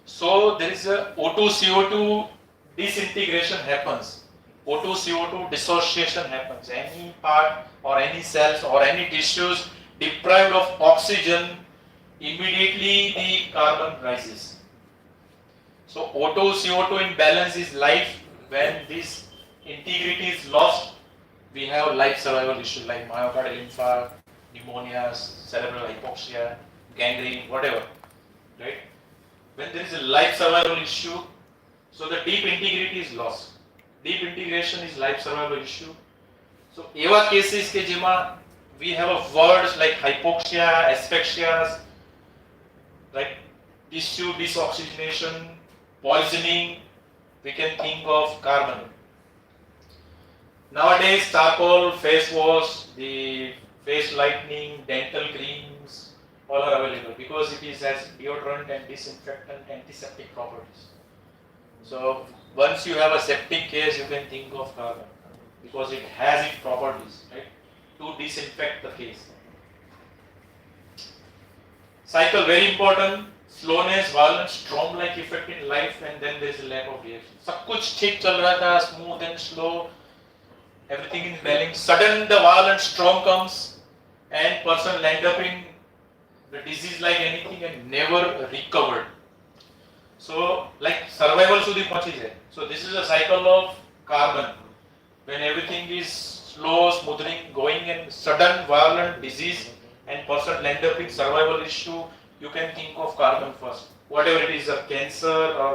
so there is a O2CO2 disintegration happens. O2CO2 dissociation happens. Any part or any cells or any tissues deprived of oxygen, immediately the carbon rises. So O2 CO2 in balance is life. When this integrity is lost, we have life survival issues like myocardial infarct, pneumonia, cerebral hypoxia, gangrene, whatever, right? When there is a life survival issue, so the deep integrity is lost. Deep integration is life survival issue. So એવા cases કે જેમાં we have a words like hypoxia, asphyxia, right? Tissue disoxygenation, poisoning, we can think of carbon. Nowadays, charcoal, face wash, the face lightening, dental creams, all are available because it is has deodorant and disinfectant, antiseptic properties. So once you have a septic case, you can think of carbon because it has its properties, right, to disinfect the case. Cycle very important. Slowness, violence, storm-like effect in life, and then there is a lack of reaction. सब कुछ ठीक चल रहा था, smooth and slow, everything in balance. Sudden the violent storm comes, and person land up in the disease like anything and never recovered. So like survival સુધી પહોંચી જાય. So this is a cycle of carbon. When everything is slow, smoothing, going, and sudden violent disease, and person land up in survival issue, you can think of carbon first. Whatever it is, a cancer or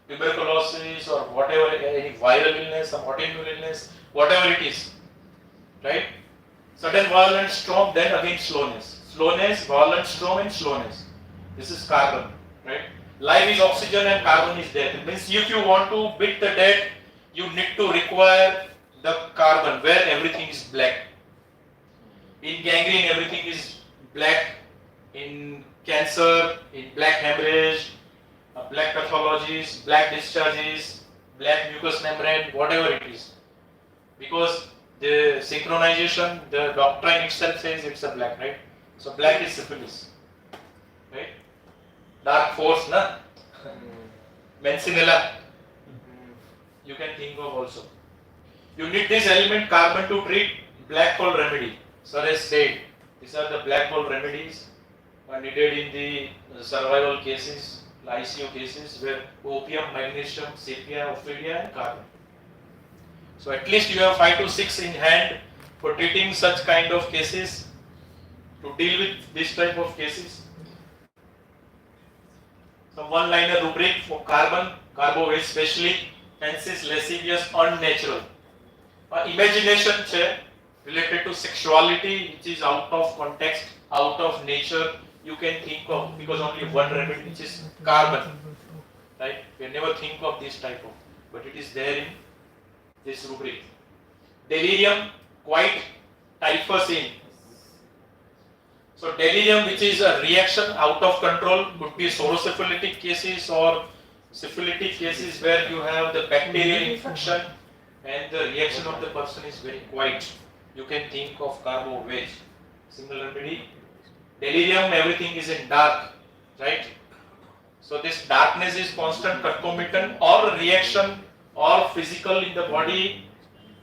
tuberculosis or whatever, any viral illness, some autoimmune illness, whatever it is, right? Sudden violent storm, then again slowness. Slowness, violent storm, and slowness. This is carbon, right? Life is oxygen and carbon is death. It means if you want to beat the death, you need to require the carbon where everything is black. In gangrene, everything is black. In cancer, in black hemorrhage, black pathologies, black discharges, black mucous membrane, whatever it is. Because the synchronization, the doctrine itself says it's a black, right? So black is syphilis, right? Dark force, na? Mancinella, you can think of also. You need this element carbon to treat black hole remedy. Sir has said, these are the black hole remedies are needed in the survival cases, ICU cases where opium, magnesium, sepia, ophidia and carbon. So at least you have 5 to 6 in hand for treating such kind of cases, to deal with this type of cases. Some one-liner rubric for carbon, carbohydrates especially, senses lascivious, unnatural. Imagination related to sexuality which is out of context, out of nature, you can think of, because only one remedy which is carbon, right? We never think of this type of, but it is there in this rubric. Delirium, quite typhus in. So delirium, which is a reaction out of control, could be sorosyphilitic cases or syphilitic cases where you have the bacterial infection and the reaction of the person is very quiet. You can think of carbo-veg, single remedy. Delirium, everything is in dark, right? So this darkness is constant concomitant or reaction or physical in the body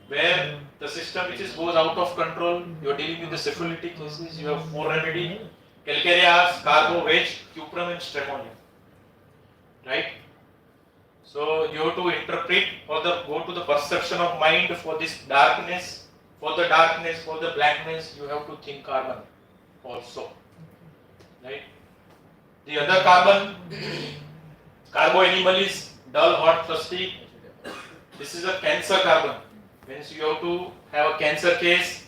where the system which is goes out of control. You are dealing with the syphilitic cases. You have 4 remedy: calcareous, carbo-veg, cuprum and streponium, right? So you have to interpret or go to the perception of mind for this darkness, for the darkness, for the blackness. You have to think carbon also. Right? The other carbon, carbo animal is dull, hot, thirsty. This is a cancer carbon. Means you have to have a cancer case.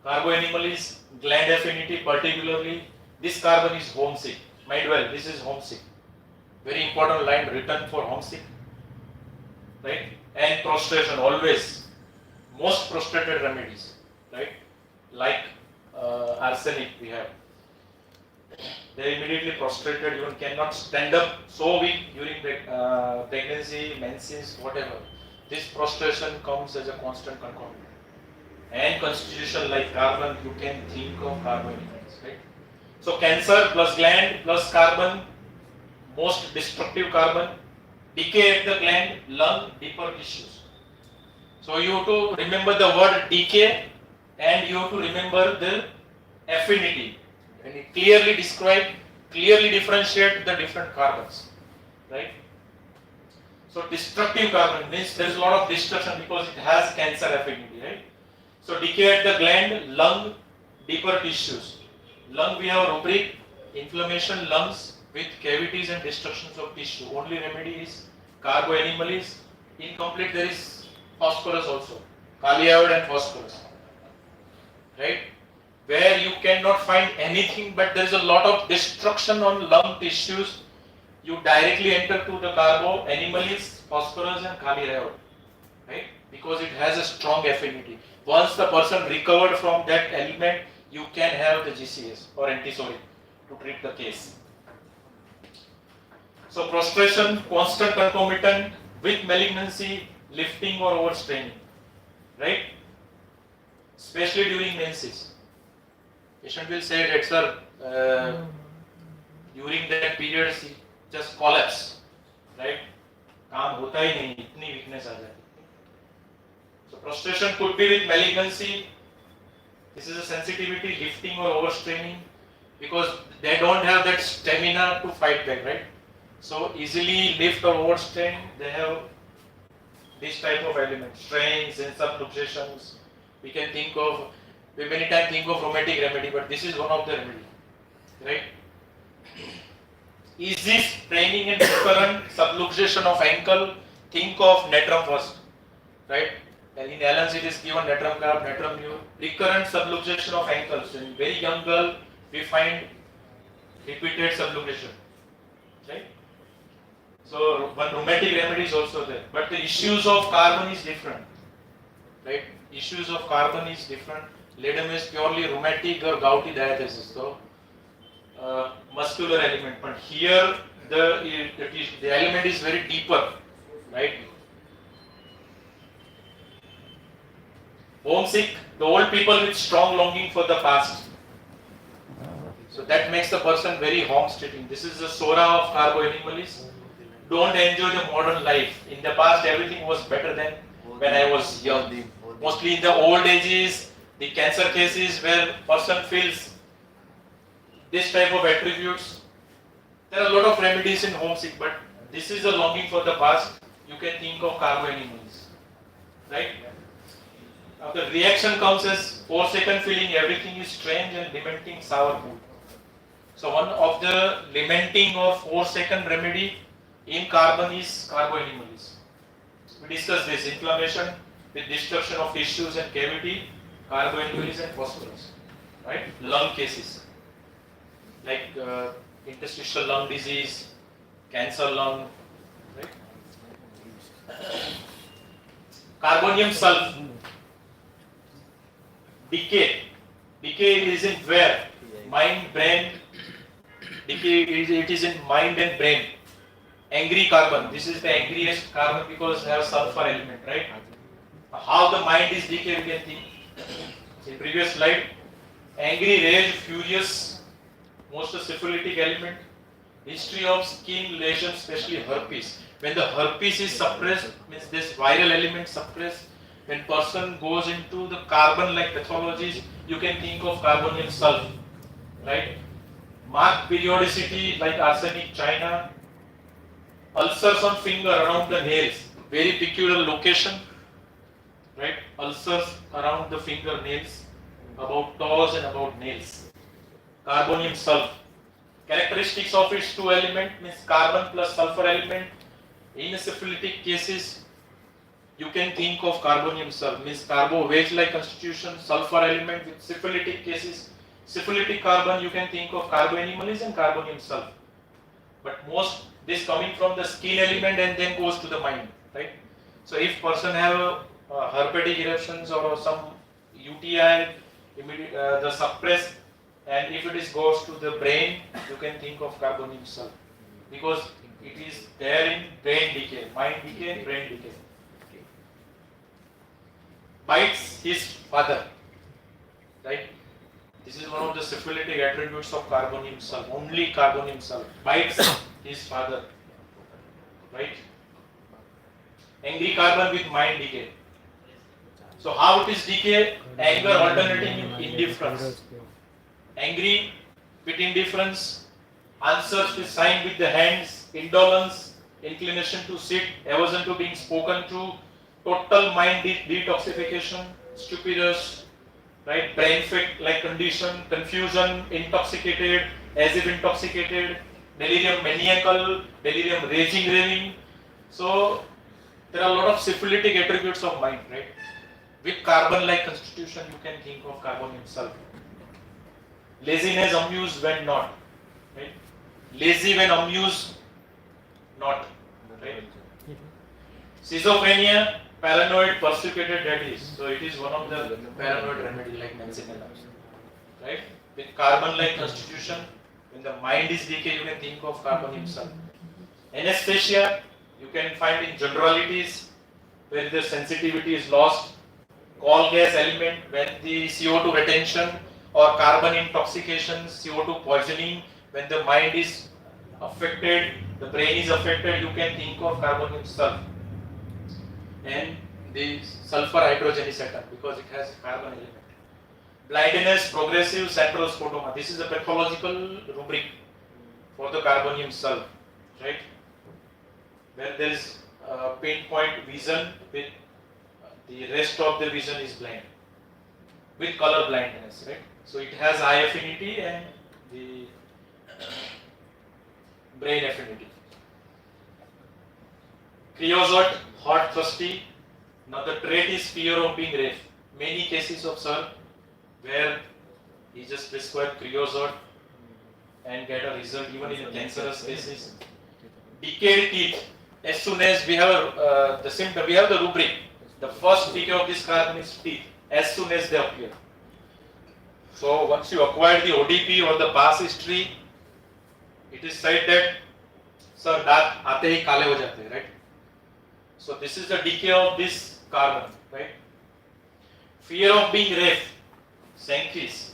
Carbo animal is gland affinity, particularly. This carbon is homesick. Mind well, this is homesick. Very important line written for homesick. Right? And prostration always. Most prostrated remedies. Right? Like arsenic we have. They are immediately prostrated, even cannot stand up, so weak during pregnancy, menses, whatever. This prostration comes as a constant concomitant. And constitution like carbon, you can think of carbon elements, right? So cancer plus gland plus carbon, most destructive carbon, decay at the gland, lung, deeper tissues. So you have to remember the word decay and you have to remember the affinity, and it clearly describe, clearly differentiate the different carbons, right? So destructive carbon means there is a lot of destruction because it has cancer affinity, right? So decay at the gland, lung, deeper tissues. Lung we have rubric, inflammation, lungs with cavities and destructions of tissue. Only remedy is carboanimal. Incomplete there is phosphorus also, kali iodide and phosphorus, right? Where you cannot find anything but there is a lot of destruction on lung tissues, you directly enter to the carboanimal, phosphorus and kali iodide, right? Because it has a strong affinity. Once the person recovered from that element, you can have the GCS or antisolic to treat the case. So prostration, constant concomitant with malignancy, lifting or overstraining, right? Especially during menses. Patient will say that, sir, during that period he just collapse, right? काम होता ही नहीं, इतनी weakness आ जाती. So prostration could be with malignancy. This is a sensitivity, lifting or overstraining, because they don't have that stamina to fight back, right? So easily lift or overstrain, they have this type of element, strains and subluxations. We can think of, we many times think of rheumatic remedy, but this is one of the remedy, right? Easy straining and recurrent subluxation of ankle, think of natrum first, right? And in Allen's it is given natrum calf, natrum new. Recurrent subluxation of ankles. In very young girl, we find repeated subluxation, right? So one rheumatic remedy is also there, but the issues of carbon is different, right? Issues of carbon is different. Ledum is purely rheumatic or gouty diathesis, so muscular element. But here the element is very deeper, right? Homesick, the old people with strong longing for the past. So that makes the person very homesteading. This is the sora of carboanimalis. Don't enjoy the modern life. In the past, everything was better than when I was young. Mostly in the old ages, the cancer cases where person feels this type of attributes. There are a lot of remedies in homesick, but this is a longing for the past. You can think of carboanimalis, right? Now the reaction comes as 4-second feeling everything is strange and lamenting sour food. So one of the lamenting or 4-second remedy in carbon is carboanimalis. We discussed this, inflammation with destruction of tissues and cavity, carboanimalis and phosphorus, right? Lung cases like interstitial lung disease, cancer lung, right? Carbonium sulf. Decay. Decay is in where? Mind, brain. Decay it is in mind and brain. Angry carbon. This is the angriest carbon because it has sulfur element, right? How the mind is decayed, you can think. In previous slide, angry, rage, furious, most syphilitic element. History of skin lesion, especially herpes. When the herpes is suppressed, means this viral element suppressed. When person goes into the carbon-like pathologies, you can think of carbonium sulf, right? Marked periodicity like arsenic, China. Ulcers on finger around the nails, very peculiar location, right? Ulcers around the fingernails, about toes and about nails. Carbonium sulf. Characteristics of its two element means carbon plus sulfur element. In syphilitic cases, you can think of carbonium sulf, means carbo wedge-like constitution, sulfur element with syphilitic cases. Syphilitic carbon, you can think of carboanimalis and carbonium sulf. But most this coming from the skin element and then goes to the mind, right? So if person have herpetic eruptions or some UTI, the suppressed, and if it is goes to the brain, you can think of carbonium sulf because it is there in brain decay, mind decay and brain decay. Bites his father, right? This is one of the syphilitic attributes of carbonium sulf, only carbonium sulf. Bites his father, right? Angry carbon with mind decay. So how it is decay? Anger alternating in indifference. angry with indifference, answers with sign with the hands, indolence, inclination to sit, aversion to being spoken to, total mind detoxification, stupidous, right, brain fat like condition, confusion, intoxicated, as if intoxicated, delirium maniacal, delirium raging raving. So there are a lot of syphilitic attributes of mind, right? With carbon-like constitution, you can think of carbon himself. Laziness, amused when not, right? Lazy when amused, not, right? Schizophrenia, paranoid, persecuted, that is. So it is one of the paranoid remedy like Manzanilla, right? With carbon-like constitution, when the mind is decay, you can think of carbon himself. Anesthesia, you can find in generalities where the sensitivity is lost. Coal gas element, when the CO2 retention or carbon intoxication, CO2 poisoning, when the mind is affected, the brain is affected, you can think of carbon himself. And the sulfur hydrogenous atom, because it has carbon element. Blindness, progressive central scotoma. This is a pathological rubric for the carbon himself, right? Where there is pinpoint vision with the rest of the vision is blind, with color blindness, right? So it has eye affinity and the brain affinity. Creosote, hot, thirsty. Now the trait is fear of being raped. Many cases of sir where he just prescribed creosote and get a result even in cancerous cases. Decayed teeth. As soon as we have the symptom, we have the rubric. The first decay of this carbon is teeth. As soon as they appear. So once you acquire the ODP or the past history, it is said that sir दांत आते ही काले हो जाते हैं, right? So this is the decay of this carbon, right? Fear of being raped, Sankis.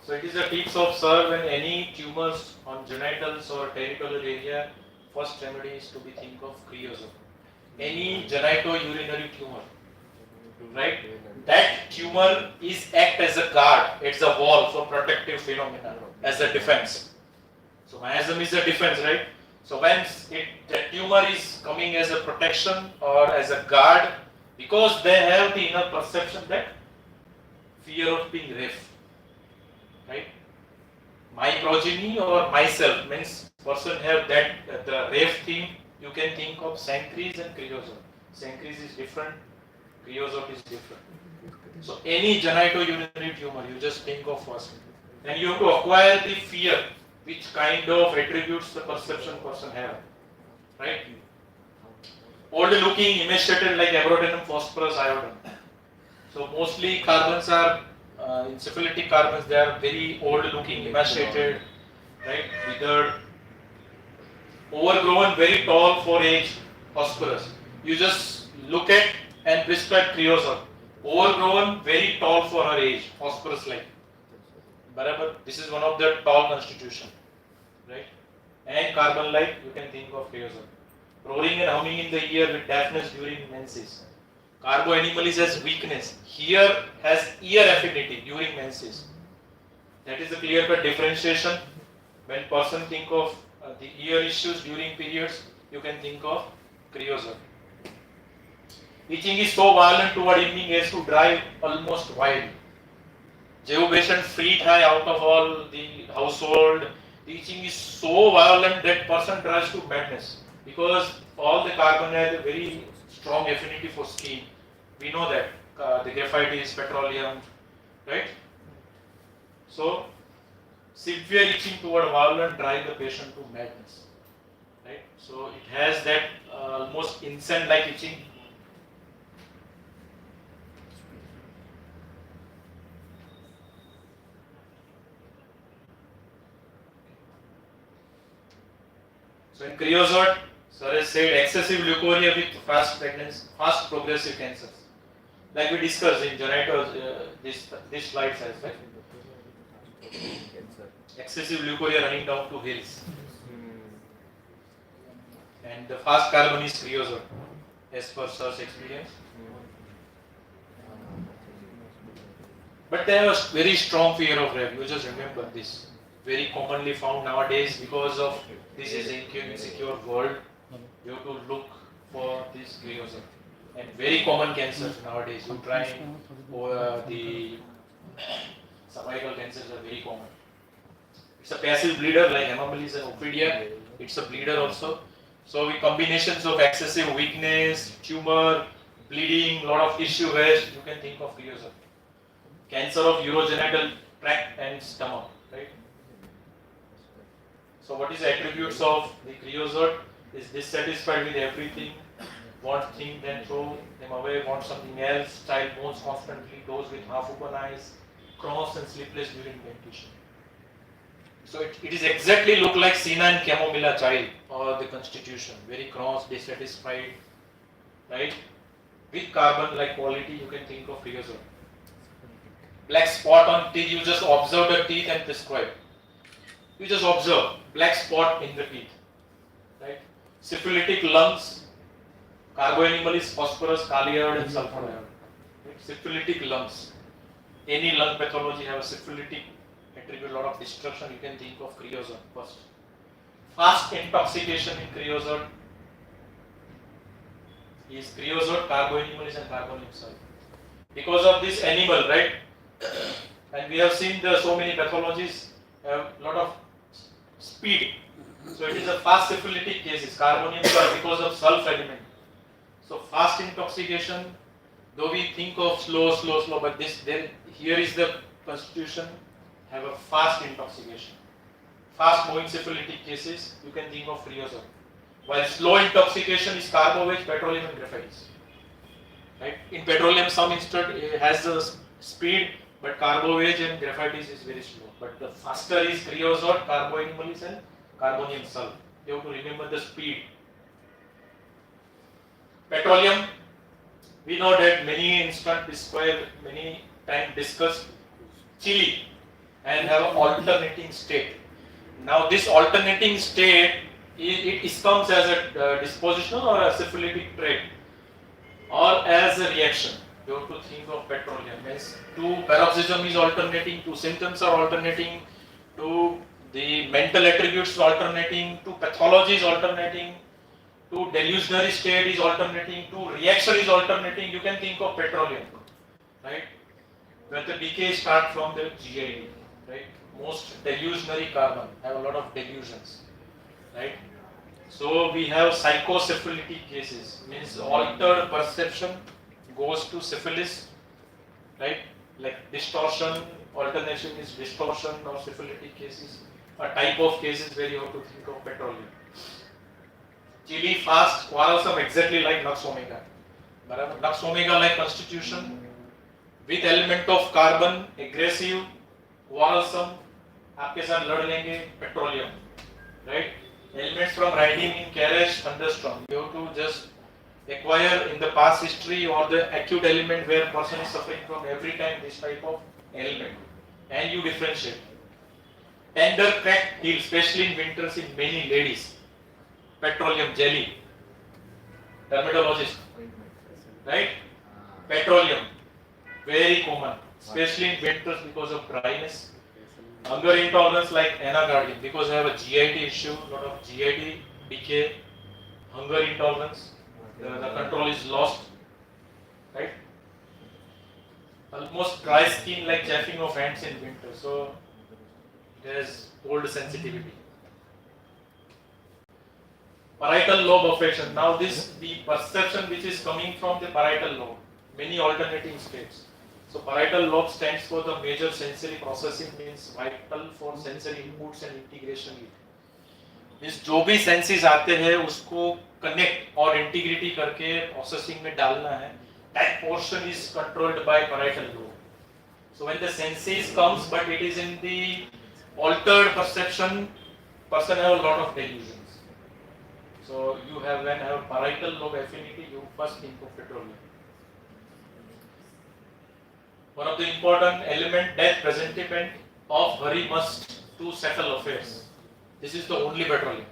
So it is the tips of sir when any tumors on genitals or territorial area, first remedy is to be think of creosote. Any genitourinary tumor, right? That tumor is act as a guard, it's a wall for protective phenomena, as a defense. So miasm is a defense, right? So when the tumor is coming as a protection or as a guard, because they have the inner perception that fear of being raped, right? My progeny or myself means person have that the rape theme. You can think of Sankris and creosote. Sankris is different, creosote is different. So any genitourinary tumor, you just think of first, and you have to acquire the fear. Which kind of attributes the perception person have, right? Old looking, emaciated like abrodenum, phosphorus, iodine. So mostly carbons are, in syphilitic carbons, they are very old looking, emaciated, right? Withered, overgrown, very tall for age, phosphorus. You just look at and prescribe creosote. Overgrown, very tall for her age, phosphorus like. Barabar, this is one of the tall constitution, right? And carbon like, you can think of creosote. Roaring and humming in the ear with deafness during menses. Carbo animalis has weakness. Here has ear affinity during menses. That is a clear-cut differentiation. When person think of the ear issues during periods, you can think of creosote. Itching is so violent toward evening as to drive almost wild. જેવું patient free થાય out of all the household, the itching is so violent that person drives to madness because all the carbon has a very strong affinity for skin. We know that the graphite is petroleum, right? So severe itching toward violent drive the patient to madness, right? So it has that almost insane-like itching. So in creosote, sir has said excessive leukorrhea with fast pregnancy, fast progressive cancers. Like we discussed in genitals, this slide says, right? Excessive leukorrhea running down to hills. And the fast carbon is creosote, as per sir's experience. But they have a very strong fear of rape. You just remember this. Very commonly found nowadays because of this is insecure world. You have to look for this curiosity. And very common cancers nowadays. You try the cervical cancers are very common. It's a passive bleeder like hemophilia and ophidia. It's a bleeder also. So with combinations of excessive weakness, tumor, bleeding, lot of tissue waste, you can think of creosote. Cancer of urogenital tract and stomach, right? So what is the attributes of the creosote? Is dissatisfied with everything, want things then throw them away, want something else, child moans constantly, those with half open eyes, cross and sleepless during dentition. So it is exactly look like senile chamomilla child or the constitution, very cross, dissatisfied, right? With carbon-like quality, you can think of creosote. Black spot on teeth, you just observe the teeth and prescribe. You just observe black spot in the teeth, right? Syphilitic lungs, carboanimal is phosphorus, kali iodide and sulfur iodide. Right? Syphilitic lungs. Any lung pathology have a syphilitic attribute, a lot of destruction, you can think of creosote first. Fast intoxication in creosote is creosote, carboanimal and carbonium salt. Because of this animal, right? And we have seen the so many pathologies have a lot of speed. So it is a fast syphilitic cases. Carbonium salt because of sulfur element. So fast intoxication, though we think of slow, but here is the constitution have a fast intoxication. Fast moving syphilitic cases, you can think of creosote. While slow intoxication is carbovage, petroleum and graphite. Right? In petroleum, some instant has the speed, but carbovage and graphite is very slow. But the faster is creosote, carboanimal and carbonium salt. You have to remember the speed. Petroleum, we know that many instant described, many times discussed chili and have an alternating state. Now this alternating state, it comes as a dispositional or a syphilitic trait or as a reaction. You have to think of petroleum as to paroxysm is alternating, to symptoms are alternating, to the mental attributes alternating, to pathology is alternating, to delusionary state is alternating, to reaction is alternating. You can think of petroleum, right? When the decay starts from the GID, right? Most delusionary carbon have a lot of delusions, right? So we have psychosyphilitic cases, means altered perception goes to syphilis, right? Like distortion, alternation is distortion or syphilitic cases, a type of cases where you have to think of petroleum. Chili, fast, quarrelsome, exactly like Lux omega. Lux omega like constitution with element of carbon, aggressive, quarrelsome, आपके साथ लड़ लेंगे, petroleum, right? Elements from riding in carriage, thunderstorm. You have to just acquire in the past history or the acute element where person is suffering from every time this type of element, and you differentiate. Tender cracked heel, especially in winters in many ladies. Petroleum jelly, dermatologist, right? Petroleum, very common, especially in winters because of dryness. Hunger intolerance like anacardium, because I have a GIT issue, lot of GIT decay, hunger intolerance, the control is lost, right? Almost dry skin like chafing of hands in winter, so there's cold sensitivity. Parietal lobe affection. Now the perception which is coming from the parietal lobe, many alternating states. So parietal lobe stands for the major sensory processing, means vital for sensory inputs and integration. Means जो भी senses आते हैं उसको connect और integrity करके processing में डालना है. That portion is controlled by parietal lobe. So when the senses comes, but it is in the altered perception, person have a lot of delusions. So you have when have parietal lobe affinity, you first think of petroleum. One of the important element, death presentiment of hurry must to settle affairs. This is the only petroleum,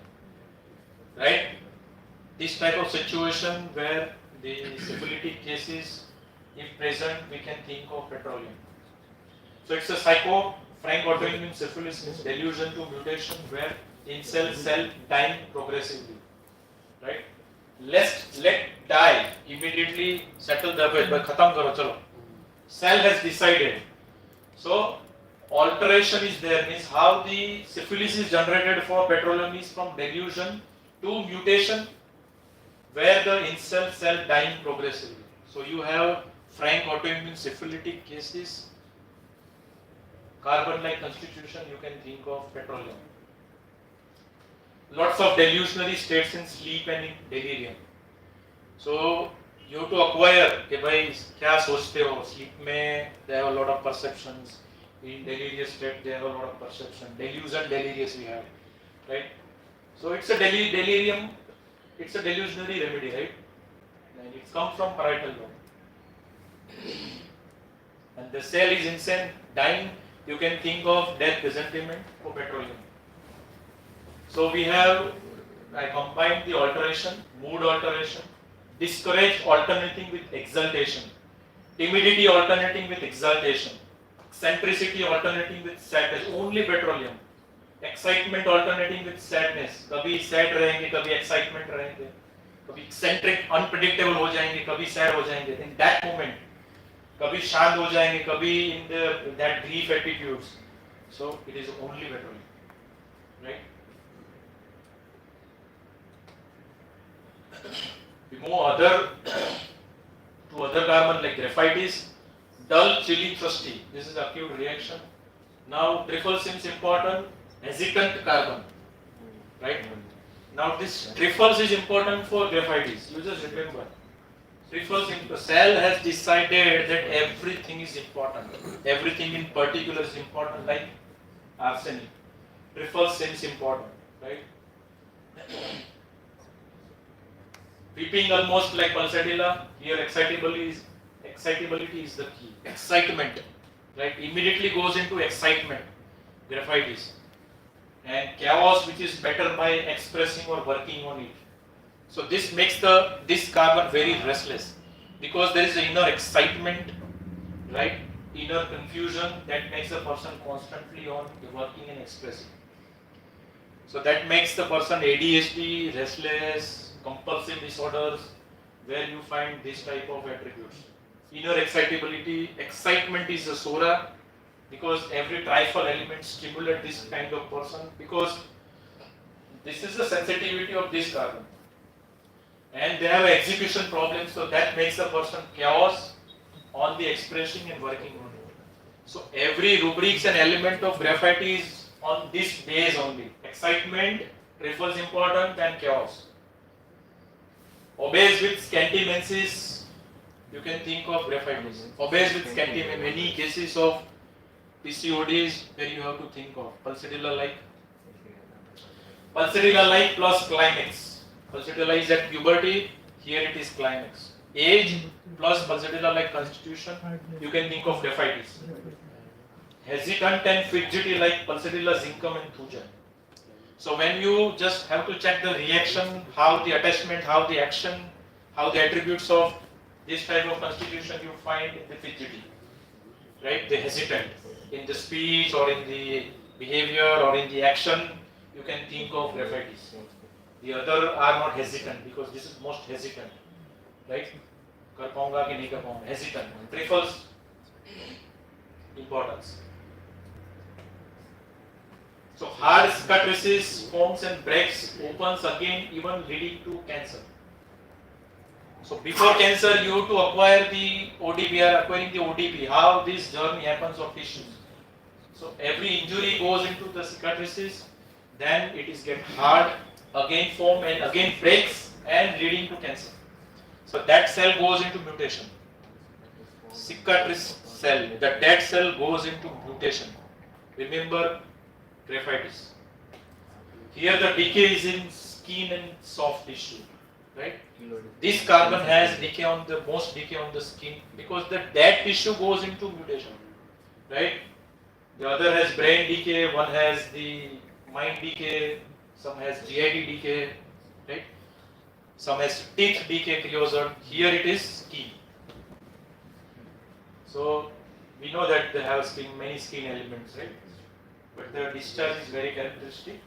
right? This type of situation where the syphilitic cases, if present, we can think of petroleum. So it's a frank autoimmune syphilis means delusion to mutation where in cell dying progressively, right? Let die immediately, settle the bed, but khatam karo chalo. Cell has decided. So alteration is there, means how the syphilis is generated for petroleum is from delusion to mutation where the in-cell dying progressively. So you have frank autoimmune syphilitic cases, carbon-like constitution, you can think of petroleum. Lots of delusionary states in sleep and in delirium. So you have to acquire कि भाई क्या सोचते हो. Sleep में they have a lot of perceptions. In delirious state they have a lot of perception. Delusion, delirious we have, right? So it's a delirium. It's a delusionary remedy, right? And it's come from parietal lobe. And the cell is insane, dying. You can think of death presentiment for petroleum. So we have, I combined the alteration, mood alteration, discourage alternating with exaltation, timidity alternating with exaltation, eccentricity alternating with sadness, only petroleum, excitement alternating with sadness, कभी sad रहेंगे, कभी excitement रहेंगे, कभी eccentric, unpredictable हो जाएंगे, कभी sad हो जाएंगे. In that moment, कभी शांत हो जाएंगे, कभी in that grief attitudes. So it is only petroleum, right? We move to other carbon like graphite is dull, chilly, thirsty. This is acute reaction. Now triple seems important. Hesitant carbon, right? Now this trifles is important for graphite. You just remember. Trifles, the cell has decided that everything is important. Everything in particular is important, like arsenic. Trifles seems important, right? Weeping almost like pulsatilla. Here excitability is the key. Excitement, right? Immediately goes into excitement. Graphite is. And chaos, which is better by expressing or working on it. So this makes this carbon very restless because there is an inner excitement, right? Inner confusion that makes the person constantly on working and expressing. So that makes the person ADHD, restless, compulsive disorders, where you find this type of attributes. Inner excitability, excitement is a sora, because every trifle element stimulates this kind of person, because this is the sensitivity of this carbon. And they have execution problems, so that makes the person chaos on the expressing and working on it. So every rubrics and element of graphite is on this base only. Excitement, trifles important, and chaos. Obese with scanty menses, you can think of graphite. Obese with scanty, many cases of PCODs where you have to think of pulsatilla like plus climax. Pulsatilla is at puberty, here it is climax. Age plus pulsatilla like constitution, you can think of graphite. Hesitant and fidgety like pulsatilla zincum and thuja. So when you just have to check the reaction, how the attachment, how the action, how the attributes of this type of constitution you find in the fidgety, right? The hesitant in the speech or in the behavior or in the action, you can think of graphite. The other are not hesitant because this is most hesitant, right? Kar paunga ki nahi kar paunga, hesitant. Trifles importance. So hard cicatrices forms and breaks, opens again, even leading to cancer. So before cancer, you have to acquire the ODP, we are acquiring the ODP, how this journey happens of tissues. So every injury goes into the cicatrices, then it is get hard, again form and again breaks and leading to cancer. So that cell goes into mutation. Cicatrice cell, the dead cell goes into mutation. Remember graphite. Here the decay is in skin and soft tissue, right? This carbon has decay on the most decay on the skin because the dead tissue goes into mutation, right? The other has brain decay, one has the mind decay, some has GID decay, right? Some has teeth decay, creosote. Here it is skin. So We know that they have many skin elements, right? But the discharge is very characteristic,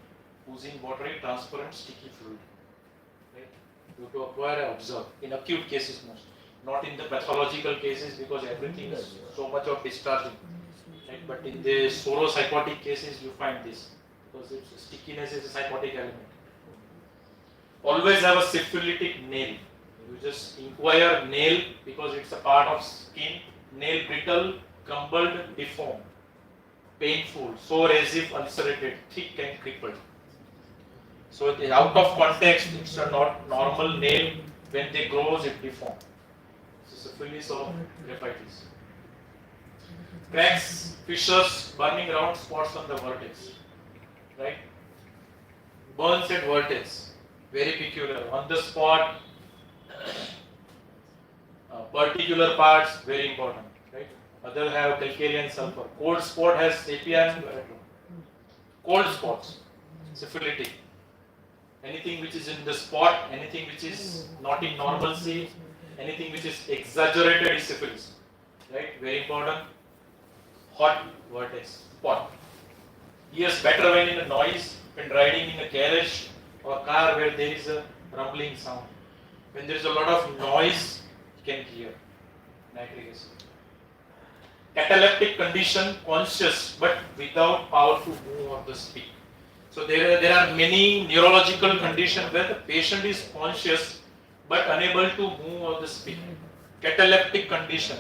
oozing watery, transparent, sticky fluid. Right? You have to acquire and observe in acute cases most, not in the pathological cases because everything is so much of discharging. Right? But in the solo psychotic cases, you find this because stickiness is a psychotic element. Always have a syphilitic nail. You just inquire nail because it's a part of skin. Nail brittle, crumbled, deformed, painful, sore as if ulcerated, thick and crippled. So out of context, it's a not normal nail. When they grow, it deforms. So syphilis or graphitis. Cracks, fissures, burning round spots on the vertex. Right? Burns at vertex. Very peculiar. On the spot, particular parts, very important. Right? Other have calcarean sulfur. Cold spot has sapien. Cold spots, syphilitic. Anything which is in the spot, anything which is not in normalcy, anything which is exaggerated is syphilis. Right? Very important. Hot vertex, spot. Ears better when in a noise, when riding in a carriage or car where there is a rumbling sound. When there is a lot of noise, you can hear nitric acid. Cataleptic condition, conscious but without power to move or to speak. So there are many neurological conditions where the patient is conscious but unable to move or to speak. Cataleptic condition.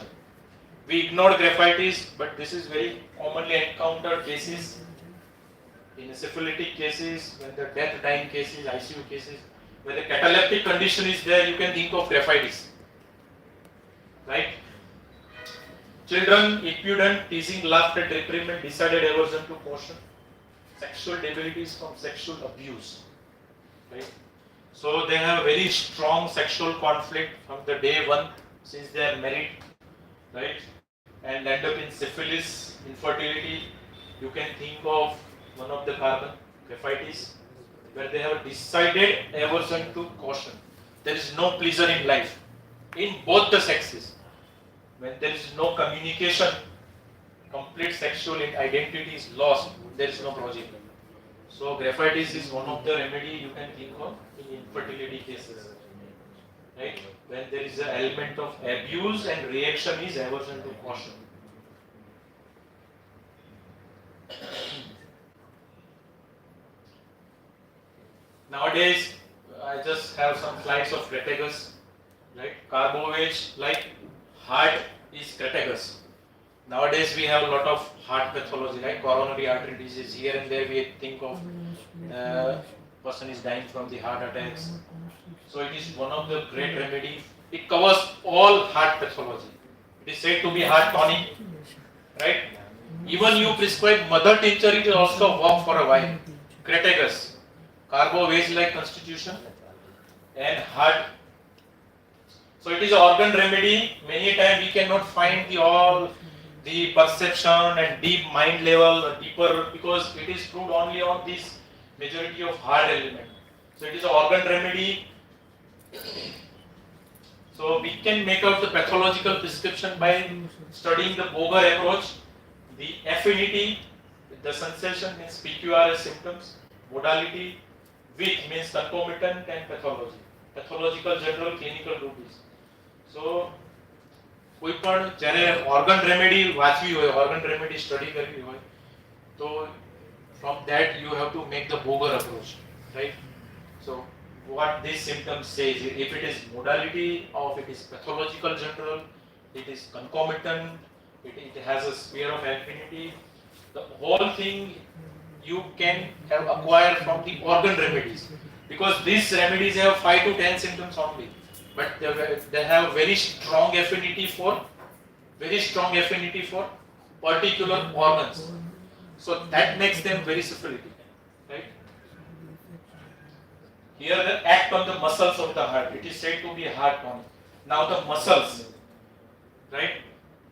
We ignore graphitis, but this is very commonly encountered cases. In syphilitic cases, when the death-dying cases, ICU cases, where the cataleptic condition is there, you can think of graphitis. Right? Children, impudent, teasing, laughter, reprimand, decided aversion to motion. Sexual debilities from sexual abuse. Right? So they have very strong sexual conflict from the day one since they are married. Right? And end up in syphilis, infertility. You can think of one of the carbon, graphitis, where they have decided aversion to caution. There is no pleasure in life, in both the sexes. When there is no communication, complete sexual identity is lost, there is no progeny. So graphitis is one of the remedy you can think of in infertility cases. Right? When there is an element of abuse and reaction is aversion to caution. Nowadays, I just have some slides of cratagus, right? Carbovage, like heart is cratagus. Nowadays, we have a lot of heart pathology, like coronary artery disease. Here and there, we think of person is dying from the heart attacks. So it is one of the great remedies. It covers all heart pathology. It is said to be heart tonic, right? Even you prescribe mother tincture, it will also work for a while. Cratagus. Carbo-vase-like constitution and heart. So it is an organ remedy. Many times we cannot find all the perception and deep mind level deeper because it is proved only on this majority of heart element. So it is an organ remedy. So we can make out the pathological prescription by studying the Boger approach, the affinity, the sensation means PQRS symptoms, modality, with means concomitant and pathology. Pathological general clinical duties. So કોઈ પણ જ્યારે organ remedy વાંચવી હોય, organ remedy study કરવી હોય, તો from that you have to make the Boger approach, right? So what these symptoms says, if it is modality or if it is pathological general, it is concomitant, it has a sphere of affinity, the whole thing you can have acquired from the organ remedies, because these remedies have 5 to 10 symptoms only, but they have very strong affinity for particular organs. So that makes them very syphilitic, right? Here they act on the muscles of the heart. It is said to be heart tonic. Now the muscles, right?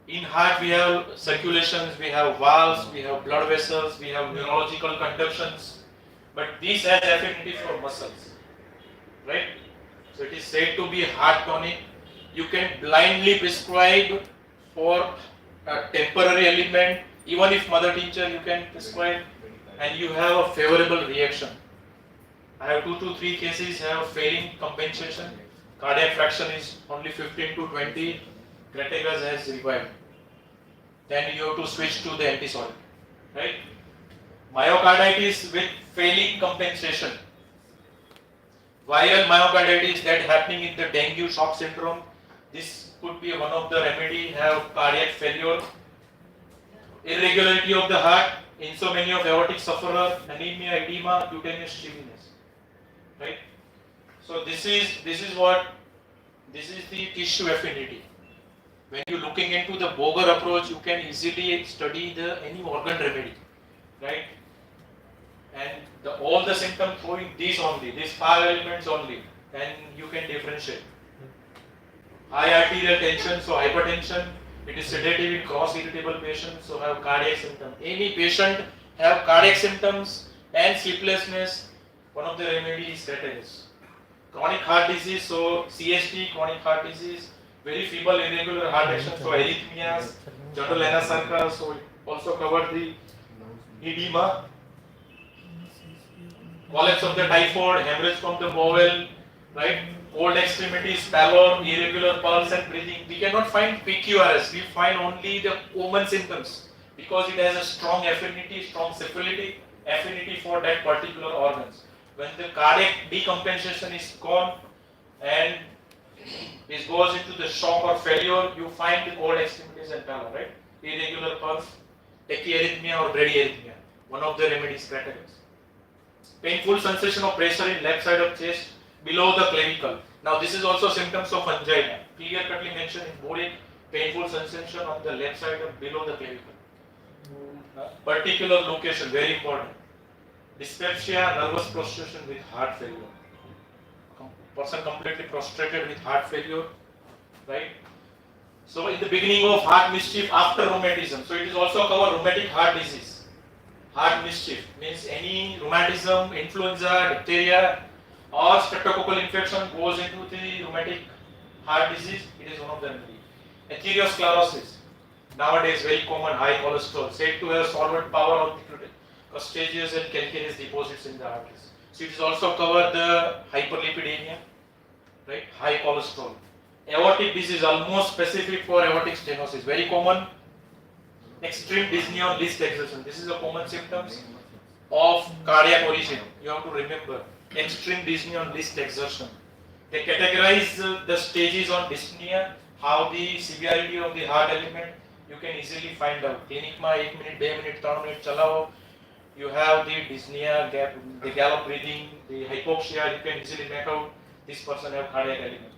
In heart we have circulations, we have valves, we have blood vessels, we have neurological conductions, but these has affinity for muscles, right? So it is said to be heart tonic. You can blindly prescribe for a temporary ailment, even if mother tincture you can prescribe, and you have a favorable reaction. I have 2 to 3 cases have failing compensation. Cardiac fraction is only 15 to 20. Crataegus has revived. Then you have to switch to the antisolid, right? Myocarditis with failing compensation. Viral myocarditis that happening in the dengue shock syndrome. This could be one of the remedy. Have cardiac failure, irregularity of the heart, insomnia of aortic sufferer, anemia, edema, cutaneous chilliness. Right? So this is the tissue affinity. When you're looking into the Boger approach, you can easily study any organ remedy, right? And all the symptoms showing these only, these 5 elements only, and you can differentiate. High arterial tension, so hypertension. It is sedative in cross-irritable patients, so have cardiac symptoms. Any patient have cardiac symptoms and sleeplessness, one of the remedies is crataegus. Chronic heart disease, so CST, chronic heart disease, very feeble irregular heart action, so arrhythmias, general anasarca, so it also covered the edema, collapse of the typhoid, hemorrhage from the bowel, right? Cold extremities, pallor, irregular pulse and breathing. We cannot find PQRS, we find only the common symptoms because it has a strong affinity, strong syphilitic affinity for that particular organs. When the cardiac decompensation is gone and it goes into the shock or failure, you find the cold extremities and pallor, right? Irregular pulse, tachyarrhythmia or bradyarrhythmia. One of the remedies, crataegus. Painful sensation of pressure in left side of chest below the clavicle. Now this is also symptoms of angina. Clear cutly mentioned in body, painful sensation on the left side of below the clavicle. Particular location, very important. Dyspepsia, nervous prostration with heart failure. Person completely prostrated with heart failure, right? So in the beginning of heart mischief after rheumatism. So it is also cover rheumatic heart disease. Heart mischief means any rheumatism, influenza, diphtheria or streptococcal infection goes into the rheumatic heart disease. It is one of them. Atherosclerosis, nowadays very common, high cholesterol, said to have solvent power of the crustaceous and calcareous deposits in the arteries. So it is also cover the hyperlipidemia, right? High cholesterol. Aortic disease, almost specific for aortic stenosis, very common. Extreme dyspnea on least exertion. This is a common symptoms of cardiac origin. You have to remember. Extreme dyspnea on least exertion. They categorize the stages on dyspnea, how the severity of the heart element. You can easily find out. Clinic ma 1 minute, 2 minute, 3 minute chalao. You have the dyspnea, the gallop breathing, the hypoxia. You can easily make out this person have cardiac element.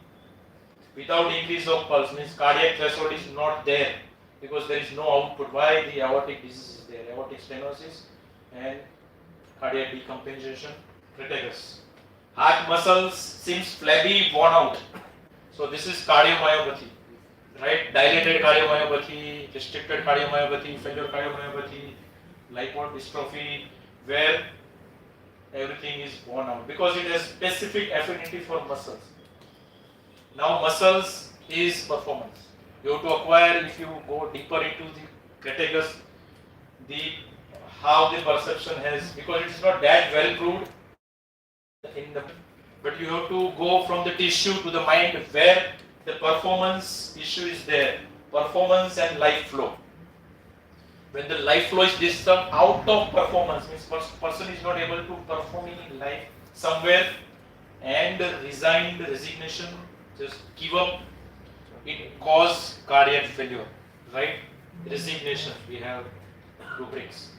Without increase of pulse means cardiac threshold is not there because there is no output. Why? The aortic disease is there, aortic stenosis and cardiac decompensation. Crataegus. Heart muscles seems flabby, worn out. So this is cardiomyopathy, right? Dilated cardiomyopathy, restricted cardiomyopathy, failure cardiomyopathy, lipodystrophy, where everything is worn out because it has specific affinity for muscles. Now muscles is performance. You have to acquire, if you go deeper into the crataegus, how the perception has, because it is not that well proved but you have to go from the tissue to the mind where the performance issue is there. Performance and life flow. When the life flow is disturbed, out of performance means person is not able to perform in life somewhere and resignation, just give up, it cause cardiac failure, right? Resignation, we have rubrics.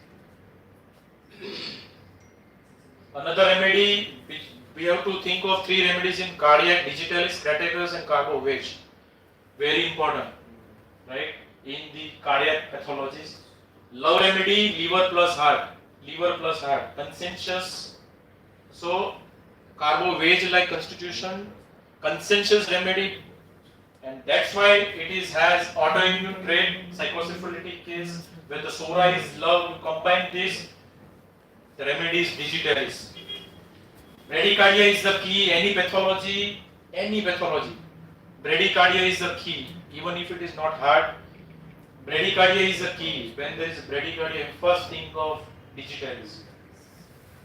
Another remedy, which we have to think of 3 remedies in cardiac: digitalis, crataegus and CARBO-VAGE. Very important, right? In the cardiac pathologies. Love remedy, liver plus heart. Liver plus heart. Consensus. So, CARBO-VAGE like constitution. Consensus remedy. And that's why it has autoimmune trait, psychosyphilitic case. When the psora is love, you combine this. The remedy is digitalis. Bradycardia is the key. Any pathology. Bradycardia is the key. Even if it is not heart, Bradycardia is a key. When there is bradycardia, first think of digitalis.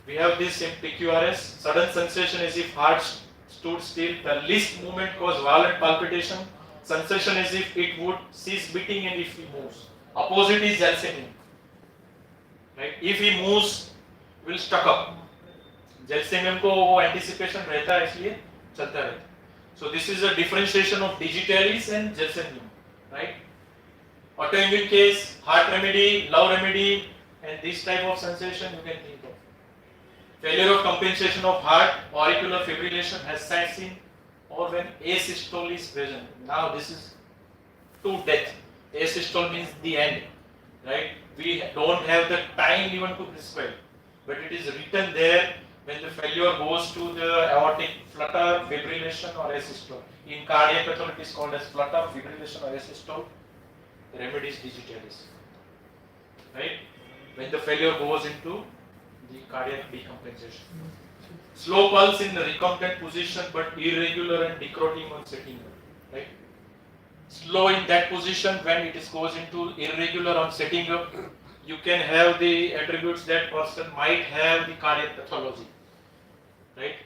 We have this in PQRS, sudden sensation as if heart stood still. The least movement causes violent palpitation. Sensation as if it would cease beating and if he moves. Opposite is Gelsenium. Right? If he moves, will stuck up. Gelsenium को वो anticipation रहता है इसलिए चलता रहता है. So this is a differentiation of digitalis and Gelsenium. Right? Autoimmune case, heart remedy, love remedy, and this type of sensation you can think of. Failure of compensation of heart, auricular fibrillation has set in, or when asystole is present. Now this is to death. Asystole means the end, right? We don't have the time even to prescribe, but it is written there when the failure goes to the aortic flutter, fibrillation, or asystole. In cardiac pathology, it is called as flutter, fibrillation, or asystole. The remedy is digitalis, right? When the failure goes into the cardiac decompensation. Slow pulse in the recumbent position but irregular and decroting on setting up, right? Slow in that position when it is goes into irregular on setting up, you can have the attributes that person might have the cardiac pathology, right?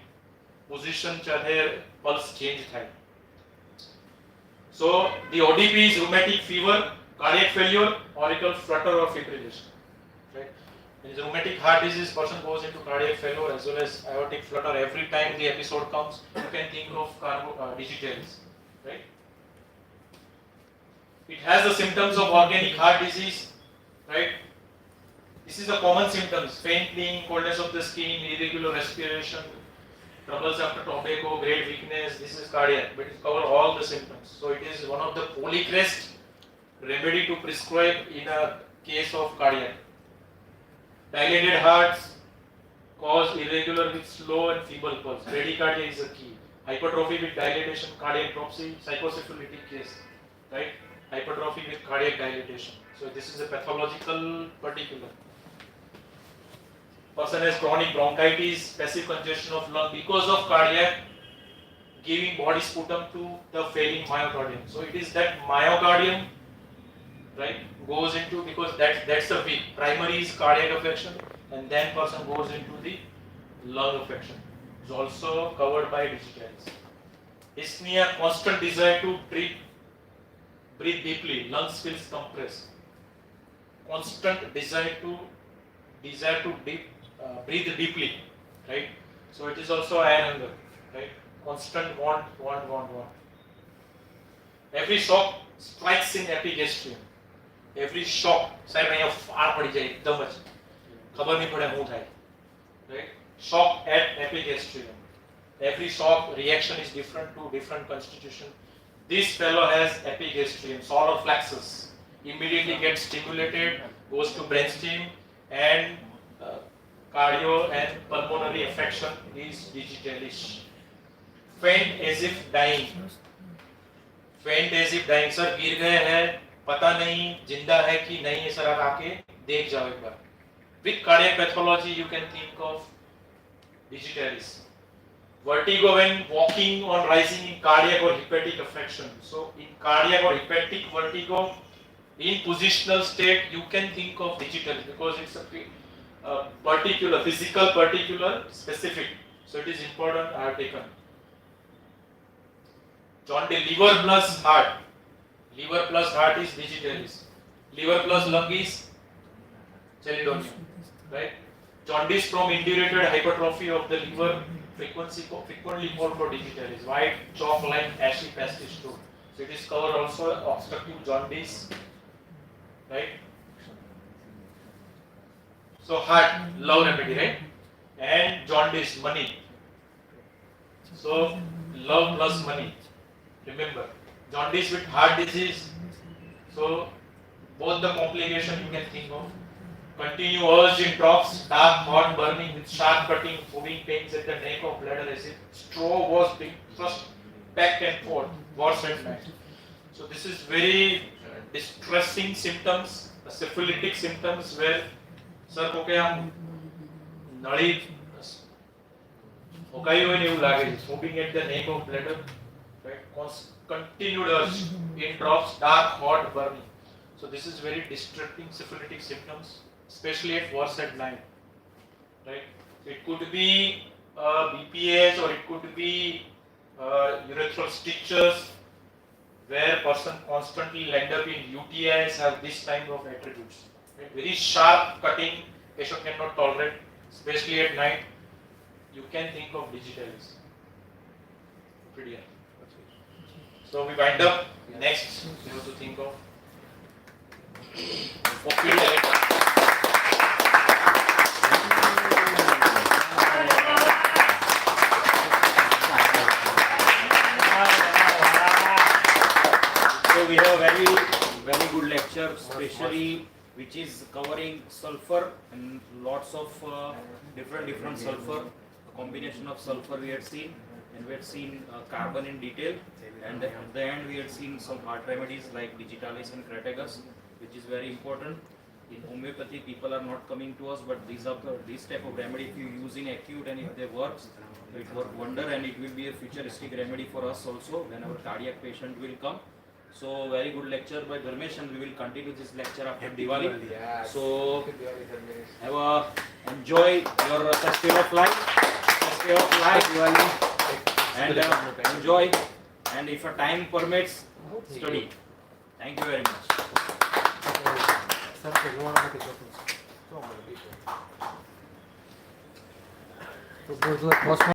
Position chahe pulse change થાય. So the ODP is rheumatic fever, cardiac failure, auricular flutter or fibrillation. Right? In rheumatic heart disease, person goes into cardiac failure as well as aortic flutter. Every time the episode comes, you can think of digitalis. Right? It has the symptoms of organic heart disease. Right? This is the common symptoms: fainting, coldness of the skin, irregular respiration, troubles after tobacco, great weakness. This is cardiac, but it covers all the symptoms. So it is one of the polycrest remedy to prescribe in a case of cardiac. Dilated hearts cause irregular with slow and feeble pulse. Bradycardia is a key. Hypertrophy with dilatation, cardiac dropsy, psychosyphilitic case, right? Hypertrophy with cardiac dilatation. So this is a pathological particular. Person has chronic bronchitis, passive congestion of lung because of cardiac, giving body sputum to the failing myocardium. So it is that myocardium, right, goes into, because that's the weak. Primary is cardiac affection, and then person goes into the lung affection. It's also covered by digitalis. Dyspnea, constant desire to breathe deeply, lungs feels compressed. Constant desire to breathe deeply, right? So it is also iron hunger, right? Constant want. Every shock strikes in epigastrium. Every shock, સાહેબ અહીંયા far પડી જાય એકદમ જ ખબર નહીં પડે શું થાય, right? Shock at epigastrium. Every shock reaction is different to different constitution. This fellow has epigastrium, solar plexus, immediately gets stimulated, goes to brainstem, and cardio and pulmonary affection is digitalis. Faint as if dying. Faint as if dying. Sir गिर गए हैं, पता नहीं जिंदा है कि नहीं है, सर आप आके देख जाओ एक बार. With cardiac pathology you can think of digitalis. Vertigo when walking or rising in cardiac or hepatic affection. So in cardiac or hepatic vertigo, in positional state you can think of digitalis because it's a particular, physical particular, specific. So it is important. I have taken. Jaundice, liver plus heart. Liver plus heart is digitalis. Liver plus lung is chelidonia. Right? Jaundice from indurated hypertrophy of the liver, frequently called for digitalis. White chalk-like ashy pasty stool. So it is covered also obstructive jaundice. Right? So heart, love remedy, right? And jaundice, money. So love plus money. Remember, jaundice with heart disease. So both the complications you can think of. Continue urge in troughs, dark, hot, burning with sharp cutting, moving pains at the neck of bladder as if straw was being thrust back and forth, worse at night. So this is very distressing symptoms, syphilitic symptoms where sir કોકે આમ નળી ઓકાઈ હોય ને એવું લાગે છે. Moving at the neck of bladder, right? Continued urge in troughs, dark, hot, burning. So this is very distracting syphilitic symptoms, especially at worse at night, right? It could be BPS or it could be urethral strictures, where person constantly end up in UTIs have this kind of attributes. Right? Very sharp cutting, patient cannot tolerate, especially at night. You can think of digitalis. Pretty hard. So we wind up. Next, we have to think of So we have very good lecture, especially which is covering sulfur and lots of different sulfur, combination of sulfur we had seen, and we had seen carbon in detail, and at the end we had seen some heart remedies like digitalis and cratagus, which is very important. In homeopathy, people are not coming to us, but these type of remedy, if you use in acute and if they work, it work wonder, and it will be a futuristic remedy for us also when our cardiac patient will come. So very good lecture by Dharmesh, and we will continue this lecture after Diwali. So enjoy your festival of life, Diwali, and enjoy. And if a time permits, study. Thank you very much.